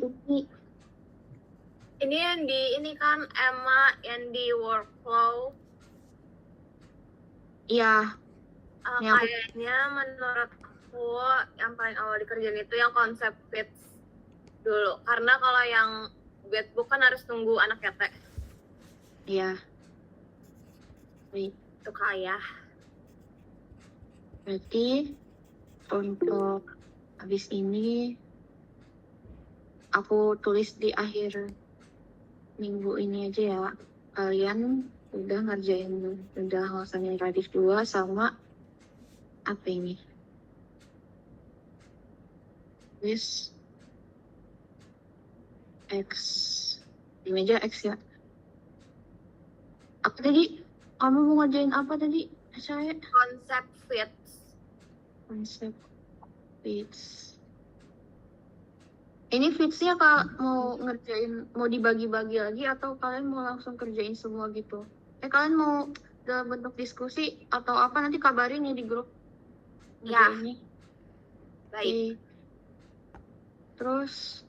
Ini yang ini kan Emma yang di workflow. Iya. Yang Kayaknya menurut aku yang paling awal dikerjain itu yang konsep pitch dulu. Karena kalau yang guidebook kan harus tunggu anak ketek. Iya. Itu kayak. Berarti untuk habis ini aku tulis di akhir minggu ini aja ya. Kalian udah ngerjain, udah ngelaksanain Radif 2 sama apa ini? This X. Di meja X ya. Apa tadi? Kamu mau ngerjain apa tadi? Saya Konsep fits. konsep fits. Ini fitsnya mau ngerjain, mau dibagi-bagi lagi atau kalian mau langsung kerjain semua gitu? Kalian mau dalam bentuk diskusi atau apa, nanti kabarin ya di grup. Ya. Ini. Baik. Terus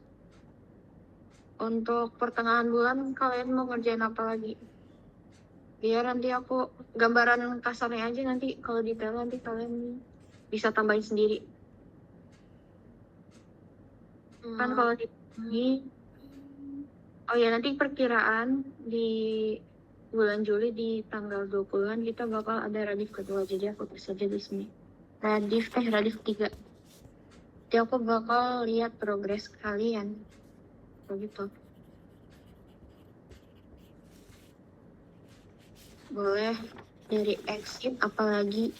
untuk pertengahan bulan kalian mau ngerjain apa lagi? Biar nanti aku gambaran kasarnya aja, nanti kalau detail nanti kalian bisa tambahin sendiri. Kan kalau di oh ya, nanti perkiraan di bulan Juli di tanggal 20-an kita bakal ada Radif kedua, jadi aku tulis aja di sini. Radif 3. Jadi aku bakal lihat progres kalian. Begitu. Boleh dari exit apalagi?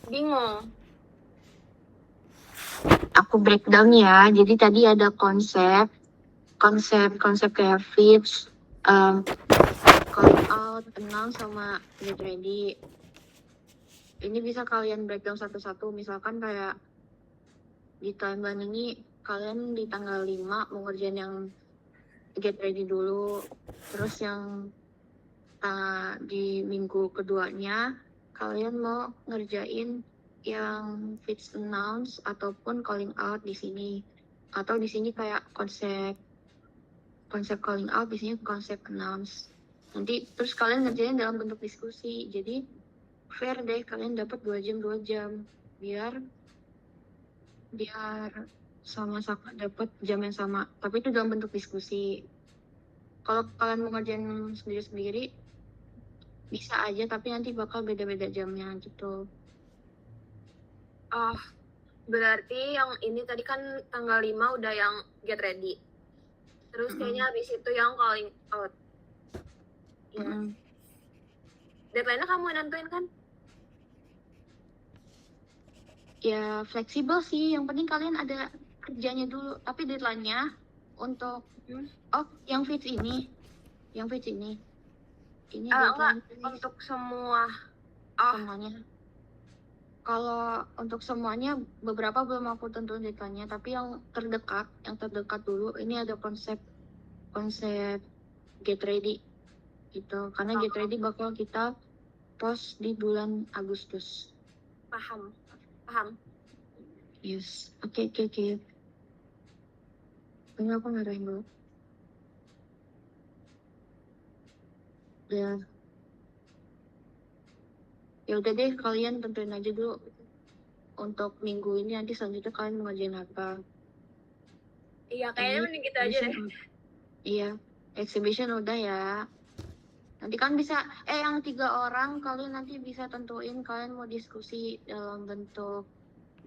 Bingung. Aku breakdown ya. Jadi tadi ada konsep kayak fits, call out, announce sama get ready. Ini bisa kalian breakdown satu-satu. Misalkan kayak di timeline ini kalian di tanggal 5 mau ngerjain yang get ready dulu. Terus yang di minggu keduanya kalian mau ngerjain yang fits announce ataupun calling out di sini. Atau di sini kayak konsep calling out, di sini konsep announce. Nanti terus kalian ngerjain dalam bentuk diskusi. Jadi fair deh, kalian dapat 2 jam biar sama-sama dapat jam yang sama. Tapi itu dalam bentuk diskusi. Kalau kalian mau ngerjain sendiri-sendiri bisa aja, tapi nanti bakal beda-beda jamnya gitu. Oh, berarti yang ini tadi kan tanggal 5 udah yang get ready. Terus kayaknya habis itu yang calling out. Ya. Deadline-nya kamu yang nentuin kan? Ya fleksibel sih, yang penting kalian ada kerjanya dulu. Tapi deadline-nya untuk yang fits ini ini Enggak, deadline untuk semua. semuanya. Kalau untuk semuanya beberapa belum aku tentuin deadline-nya, tapi yang terdekat dulu ini ada konsep get ready gitu. Karena get ready bakal kita post di bulan Agustus. Paham. Yes. Oke. Ini aku ngarahin dulu. Ya udah deh, kalian tentuin aja dulu untuk minggu ini, nanti selanjutnya kalian mau ngerjain apa. Iya, kayaknya mending gitu aja deh. Iya, exhibition udah ya. Nanti kan bisa, yang 3 orang kalian nanti bisa tentuin kalian mau diskusi dalam bentuk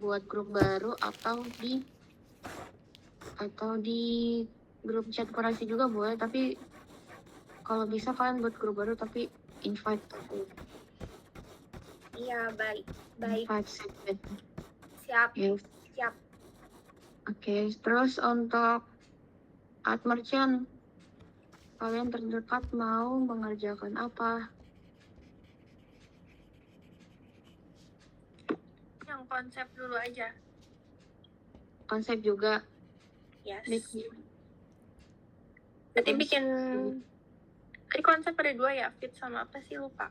buat grup baru atau di grup chat korporasi juga boleh, tapi kalau bisa kalian buat grup baru tapi invite aku. Iya, baik. Invite segment. Siap. Yes. Siap. Oke, terus untuk art merchant, kalian terdekat mau mengerjakan apa? Yang konsep dulu aja. Konsep juga. Yes. Berarti bikin tadi konsep ada 2 ya, fit sama apa sih, lupa.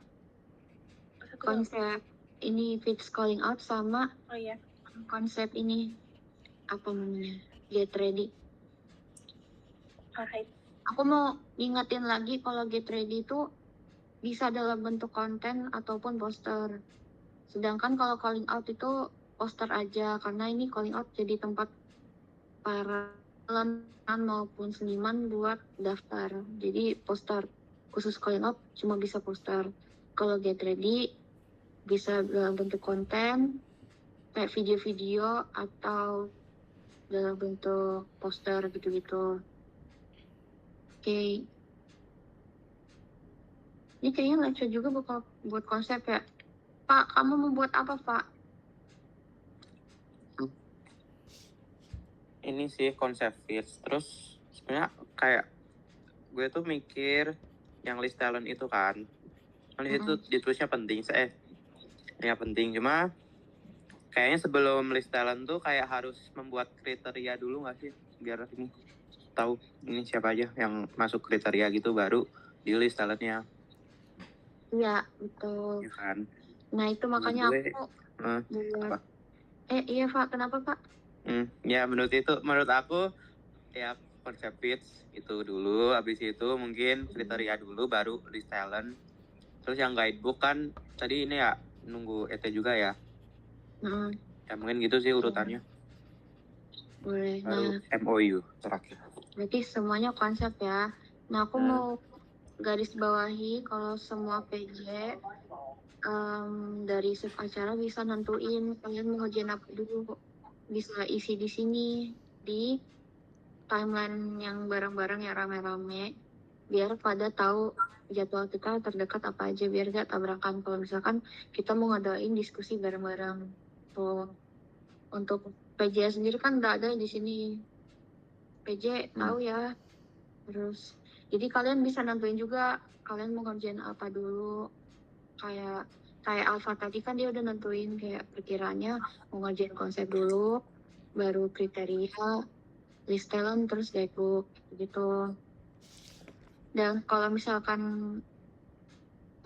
Konsep ini fits calling out sama konsep ini apa namanya, get ready. Alright. Aku mau ingetin lagi kalau get ready itu bisa dalam bentuk konten ataupun poster. Sedangkan kalau calling out itu poster aja, karena ini calling out jadi tempat para talent maupun seniman buat daftar. Jadi poster khusus calling out cuma bisa poster. Kalau get ready bisa dalam bentuk konten kayak video-video atau dalam bentuk poster gitu-gitu. Oke. Ini kayaknya lecture juga bakal buat konsep ya. Pak, kamu mau buat apa, Pak? Ini sih konsep fits. Terus sebenarnya kayak gue tuh mikir yang list talent itu kan. List itu ditulisnya penting. Ya penting, cuma kayaknya sebelum list talent tuh kayak harus membuat kriteria dulu nggak sih, biar ini tahu ini siapa aja yang masuk kriteria gitu, baru di list talentnya. Iya, betul. Ya kan? Nah itu makanya aku apa? Iya Pak, kenapa Pak? Ya menurut aku ya konsep fits itu dulu, habis itu mungkin kriteria dulu, baru list talent. Terus yang guidebook kan tadi ini ya nunggu ET juga ya. Ya mungkin gitu sih urutannya. Boleh. Baru MOU terakhir. Berarti semuanya konsep ya. Nah aku mau garis bawahi kalau semua PJ dari sub acara bisa nentuin kalian mau ngerjain apa dulu. Bisa isi di sini di timeline yang bareng-bareng ya, rame-rame. biar pada tahu jadwal kita terdekat apa aja biar gak tabrakan. Kalau misalkan kita mau ngadain diskusi bareng-bareng tuh. Untuk PJ sendiri kan nggak ada di sini. PJ tahu ya. Terus jadi kalian bisa nentuin juga kalian mau ngerjain apa dulu. Kayak Alpha tadi kan dia udah nentuin kayak perkiraannya mau ngerjain konsep dulu, baru kriteria, list talent, terus guidebook gitu. Dan kalau misalkan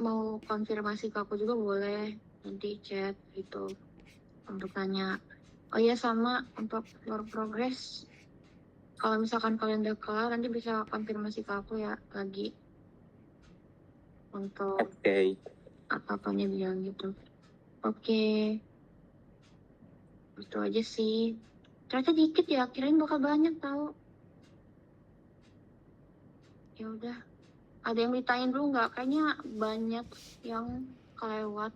mau konfirmasi ke aku juga boleh nanti chat gitu untuk tanya. Oh iya, sama untuk work progress, kalau misalkan kalian udah kelar nanti bisa konfirmasi ke aku ya lagi untuk Oke. apa-apanya bilang gitu. Oke, itu aja sih. Ternyata dikit ya, kirain bakal banyak tahu. Ya udah, ada yang ditanyain dulu nggak? Kayaknya banyak yang kelewat.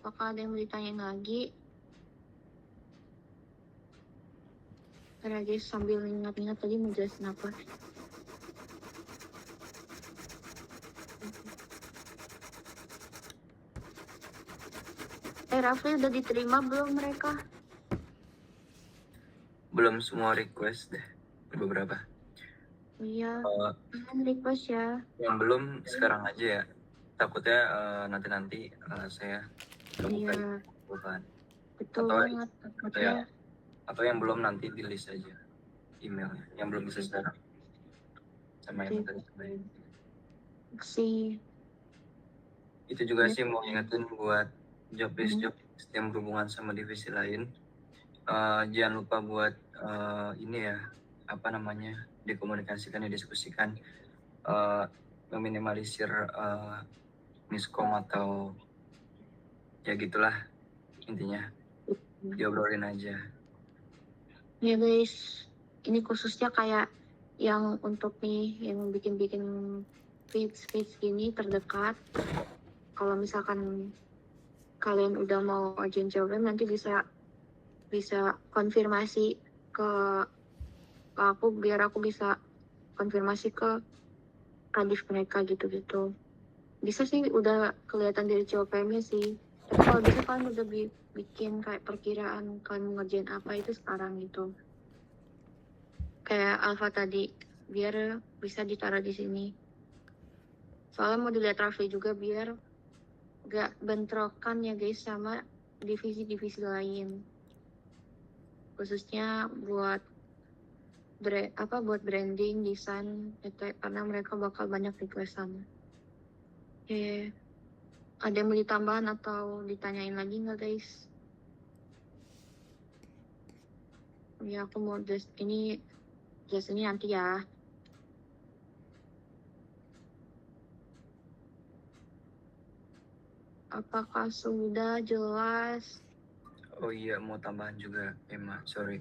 Apakah ada yang mau ditanyain lagi? Ntar guys, sambil ingat-ingat tadi mau jelasin apa. Rafli udah diterima belum mereka? Belum semua request deh, beberapa. Iya, Eh, kalian request ya. yang belum sekarang aja ya. Takutnya nanti saya terbuka Iya, bukan. betul Atau banget. ya, atau yang belum nanti di list aja emailnya, yang belum bisa sekarang. Sama yang tadi. Si Itu juga sih mau ingetin buat job list yang berhubungan sama divisi lain. Jangan lupa buat ini ya, apa namanya, dikomunikasikan, didiskusikan, meminimalisir miskom atau ya gitulah intinya, diobrolin aja. ya guys, ini khususnya kayak yang untuk nih yang bikin feeds gini terdekat. Kalau misalkan kalian udah mau ajuin jawaban nanti bisa konfirmasi ke aku biar aku bisa konfirmasi ke kadif mereka gitu. Bisa sih udah kelihatan dari COPM-nya sih. Tapi kalau bisa kalian udah bikin kayak perkiraan kalian mau ngerjain apa itu sekarang gitu. Kayak Alpha tadi, biar bisa ditaruh di sini. Soalnya mau dilihat Rafli juga biar gak bentrokan ya guys sama divisi-divisi lain. Khususnya buat branding, desain, itu karena mereka bakal banyak requestan. Oke, ada yang mau ditambahan atau ditanyain lagi nggak guys? Ya aku mau just ini nanti ya. Apakah sudah jelas? Oh iya, mau tambahan juga, Emma, sorry.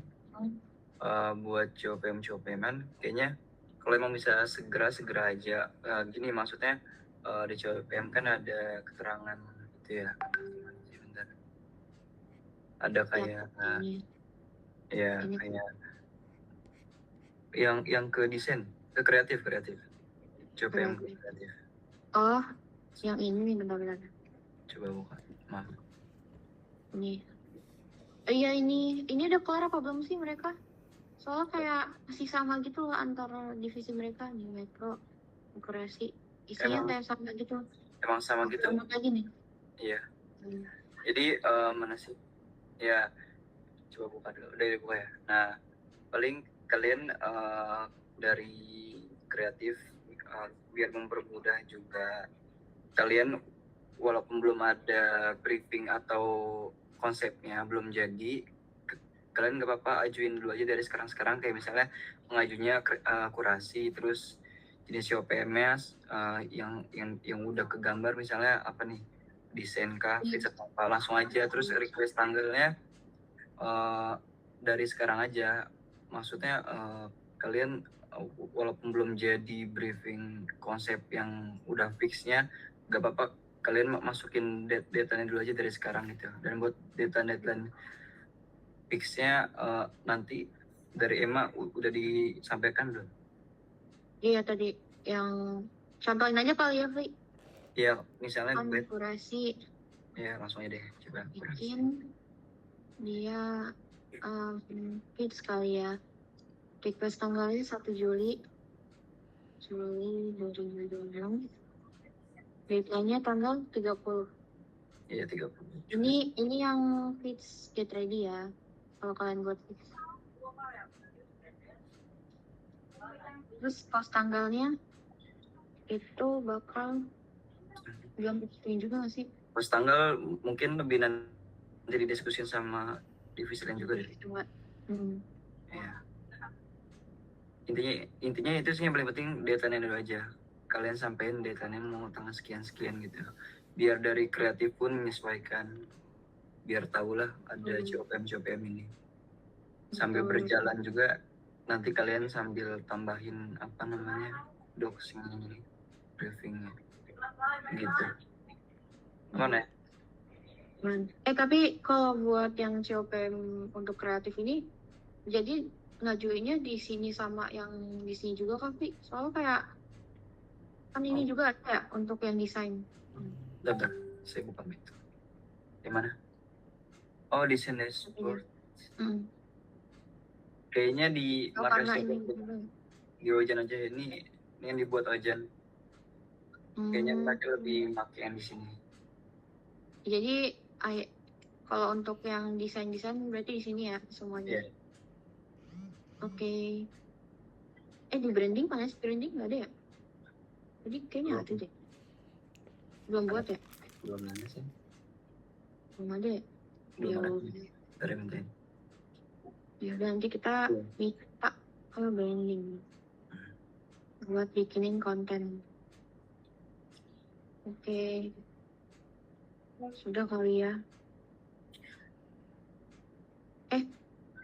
Buat COPM-an, kayaknya kalau emang bisa segera aja. Gini maksudnya, di COPM kan ada keterangan gitu ya. Sebentar. Ada kayak ya Ini. kayak yang ke desain, ke kreatif. COPM ke kreatif. Oh, yang ini benar-benar. Coba buka, maaf. Ini. Iya ini udah kelar apa belum sih mereka? Soalnya kayak masih sama gitu loh antara divisi mereka nih, Metro, Kurasi. Isinya kayak sama gitu. Emang sama gitu? Lagi nih. Iya. Jadi mana sih? Ya, coba buka dulu. Udah dibuka ya. Nah, paling kalian dari kreatif biar mempermudah juga kalian, walaupun belum ada briefing atau konsepnya belum jadi, kalian nggak apa-apa ajuin dulu aja dari sekarang kayak misalnya mengajunya kurasi, terus jenis COPM-nya yang udah kegambar misalnya apa nih, desain kah, fits atau apa, langsung aja, terus request tanggalnya dari sekarang aja. Maksudnya kalian walaupun belum jadi briefing konsep yang udah fixnya, nggak apa-apa kalian masukin deadline dulu aja dari sekarang gitu. Dan buat deadline fixnya nanti dari Emma udah disampaikan belum? Iya tadi yang contohin aja kali ya, Fri. Iya, misalnya Kan gue kurasi ya langsung aja deh coba. bikin dia fix kali ya. Request tanggalnya 1 Juli 2026. Deadline-nya tanggal 30. Iya 30. Ini yang fix get ready ya. Kalau kalian buat fix. Terus post tanggalnya itu bakal belum tentuin juga nggak sih? Pas tanggal mungkin lebih nanti didiskusin sama divisi lain juga deh. Coba. Ya. Intinya itu sih yang paling penting deadline dulu aja. Kalian sampein deadline mau tanggal sekian gitu. Biar dari kreatif pun menyesuaikan. Biar tahulah ada COPM ini. Sambil berjalan juga nanti kalian sambil tambahin apa namanya doxing ini, briefingnya gitu. Mana? Tapi kalau buat yang COPM untuk kreatif ini, jadi ngajuinnya di sini sama yang di sini juga kan, Pi? Soalnya kayak kan ini juga ada ya untuk yang desain. Bentar, saya buka itu. Di mana? Oh, desain dashboard. Kayaknya di Karena ini juga. Di Ojan aja ini yang dibuat Ojan. Kayaknya mereka lebih pakai yang di sini. Jadi kalau untuk yang desain berarti di sini ya semuanya. Yeah. Oke. Di branding mana sih? Branding nggak ada ya? Jadi kayaknya ada deh. Belum buat ya? Belum ada sih. Belum ada ya? Dari penting. Ya udah nanti kita minta ke branding buat bikinin konten. Oke. Sudah kali ya.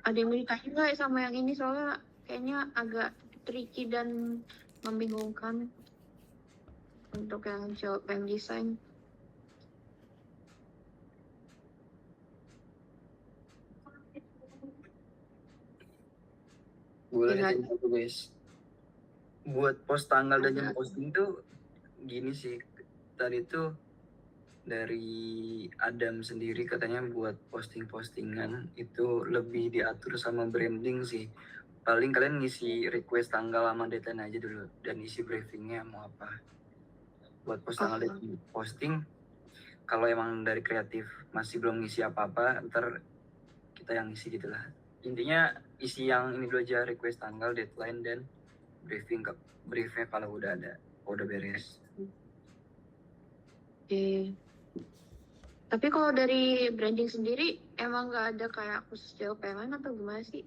Ada yang mau ditanya nggak sama yang ini soalnya kayaknya agak tricky dan membingungkan untuk yang COPM design. Boleh tanya guys. Buat post tanggal dan jam posting tuh gini sih. Tadi tuh dari Adam sendiri katanya buat posting-postingan itu lebih diatur sama branding sih. Paling kalian ngisi request tanggal sama deadline aja dulu dan isi briefingnya mau apa. Buat post tanggal dan posting, kalau emang dari kreatif masih belum ngisi apa-apa, ntar kita yang ngisi gitu lah. Intinya isi yang ini dulu aja, request tanggal, deadline, dan briefnya kalau udah ada, udah beres. Oke. Tapi kalau dari branding sendiri emang nggak ada kayak khusus COPM atau gimana sih?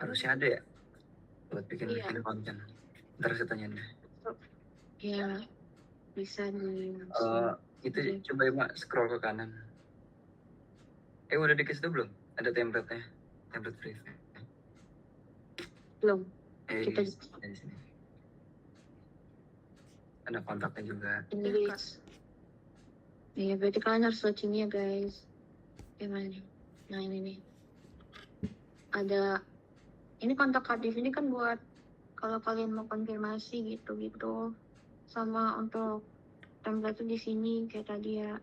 Harusnya ada ya buat bikin konten. Ntar saya tanya deh. Ya bisa nih. Itu coba ya Mak, scroll ke kanan. Udah dikasih tuh belum? Ada template-nya, template brief. Belum. Kita di sini. Ada kontaknya juga. Inggris. Iya, berarti kalian harus searching ya guys. Gimana nih? Nah ini nih. Ada ini kontak kreatif ini kan buat kalau kalian mau konfirmasi gitu-gitu. Sama untuk template itu di sini kayak tadi ya.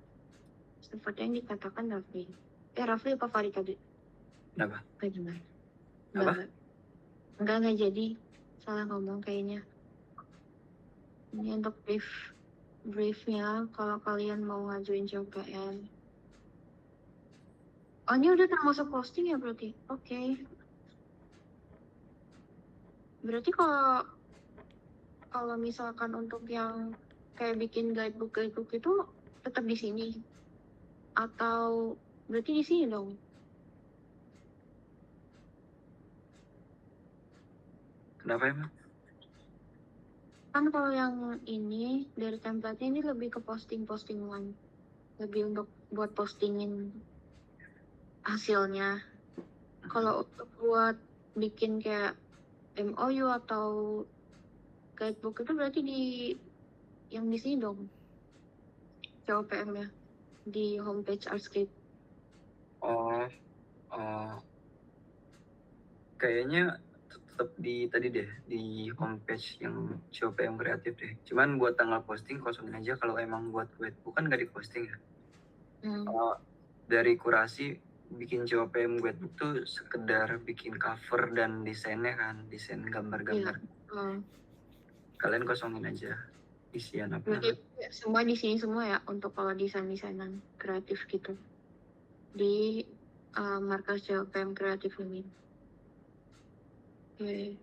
Seperti yang dikatakan Rafli. Rafli apa Farid tadi? Kenapa? Gimana? Apa? Enggak jadi. Salah ngomong kayaknya. Ini untuk briefnya kalau kalian mau ngajuin COPM. Oh ini udah termasuk posting ya berarti? Oke. Berarti kalau misalkan untuk yang kayak bikin guidebook itu tetap di sini? Atau berarti di sini dong? Kenapa emang? Kan kalau yang ini dari template ini lebih ke postingan, lebih untuk buat postingin hasilnya. Kalau untuk buat bikin kayak MOU atau guidebook itu berarti yang di sini dong, COPM ya, di homepage Artscape. kayaknya tetap di tadi deh di homepage yang COPM kreatif deh. Cuman buat tanggal posting kosongin aja. Kalau emang buat guidebook kan nggak di posting ya. Kalau dari kurasi bikin COPM guidebook tuh sekedar bikin cover dan desainnya kan, desain gambar-gambar. Kalian kosongin aja isian apa Berarti namanya. semua di sini semua ya untuk kalau desain-desainan kreatif gitu di markas COPM kreatif ini. Oke.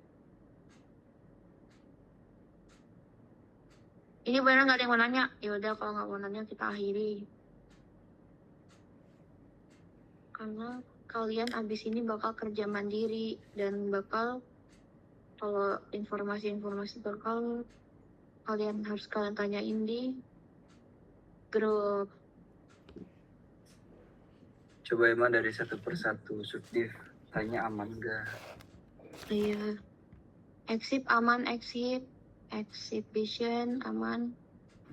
Ini benar nggak ada yang mau nanya? Ya udah kalau nggak mau nanya kita akhiri. Karena kalian abis ini bakal kerja mandiri dan bakal kalau informasi-informasi bakal kalian harus kalian tanyain di grup. Coba emang dari satu persatu subdiv tanya aman gak? Iya. Exhib aman, exhibition aman.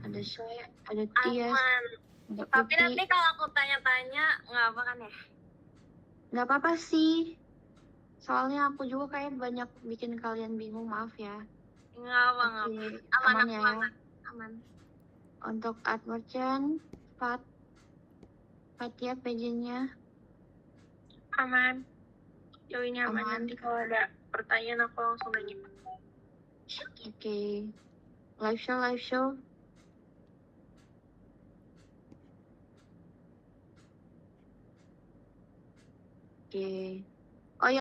Ada saya, ada Tias, Aman. ada Tapi Uti. nanti kalau aku tanya-tanya nggak apa kan ya? Nggak apa-apa sih. Soalnya aku juga kayak banyak bikin kalian bingung, maaf ya. Nggak apa nggak apa. Oke, Aman, aman aku ya. aman. Untuk art merchant, Fatia pageantnya Aman. Ini aman. Aman. Nanti kalau ada pertanyaan aku langsung nanya. Oke. Live show. Oke.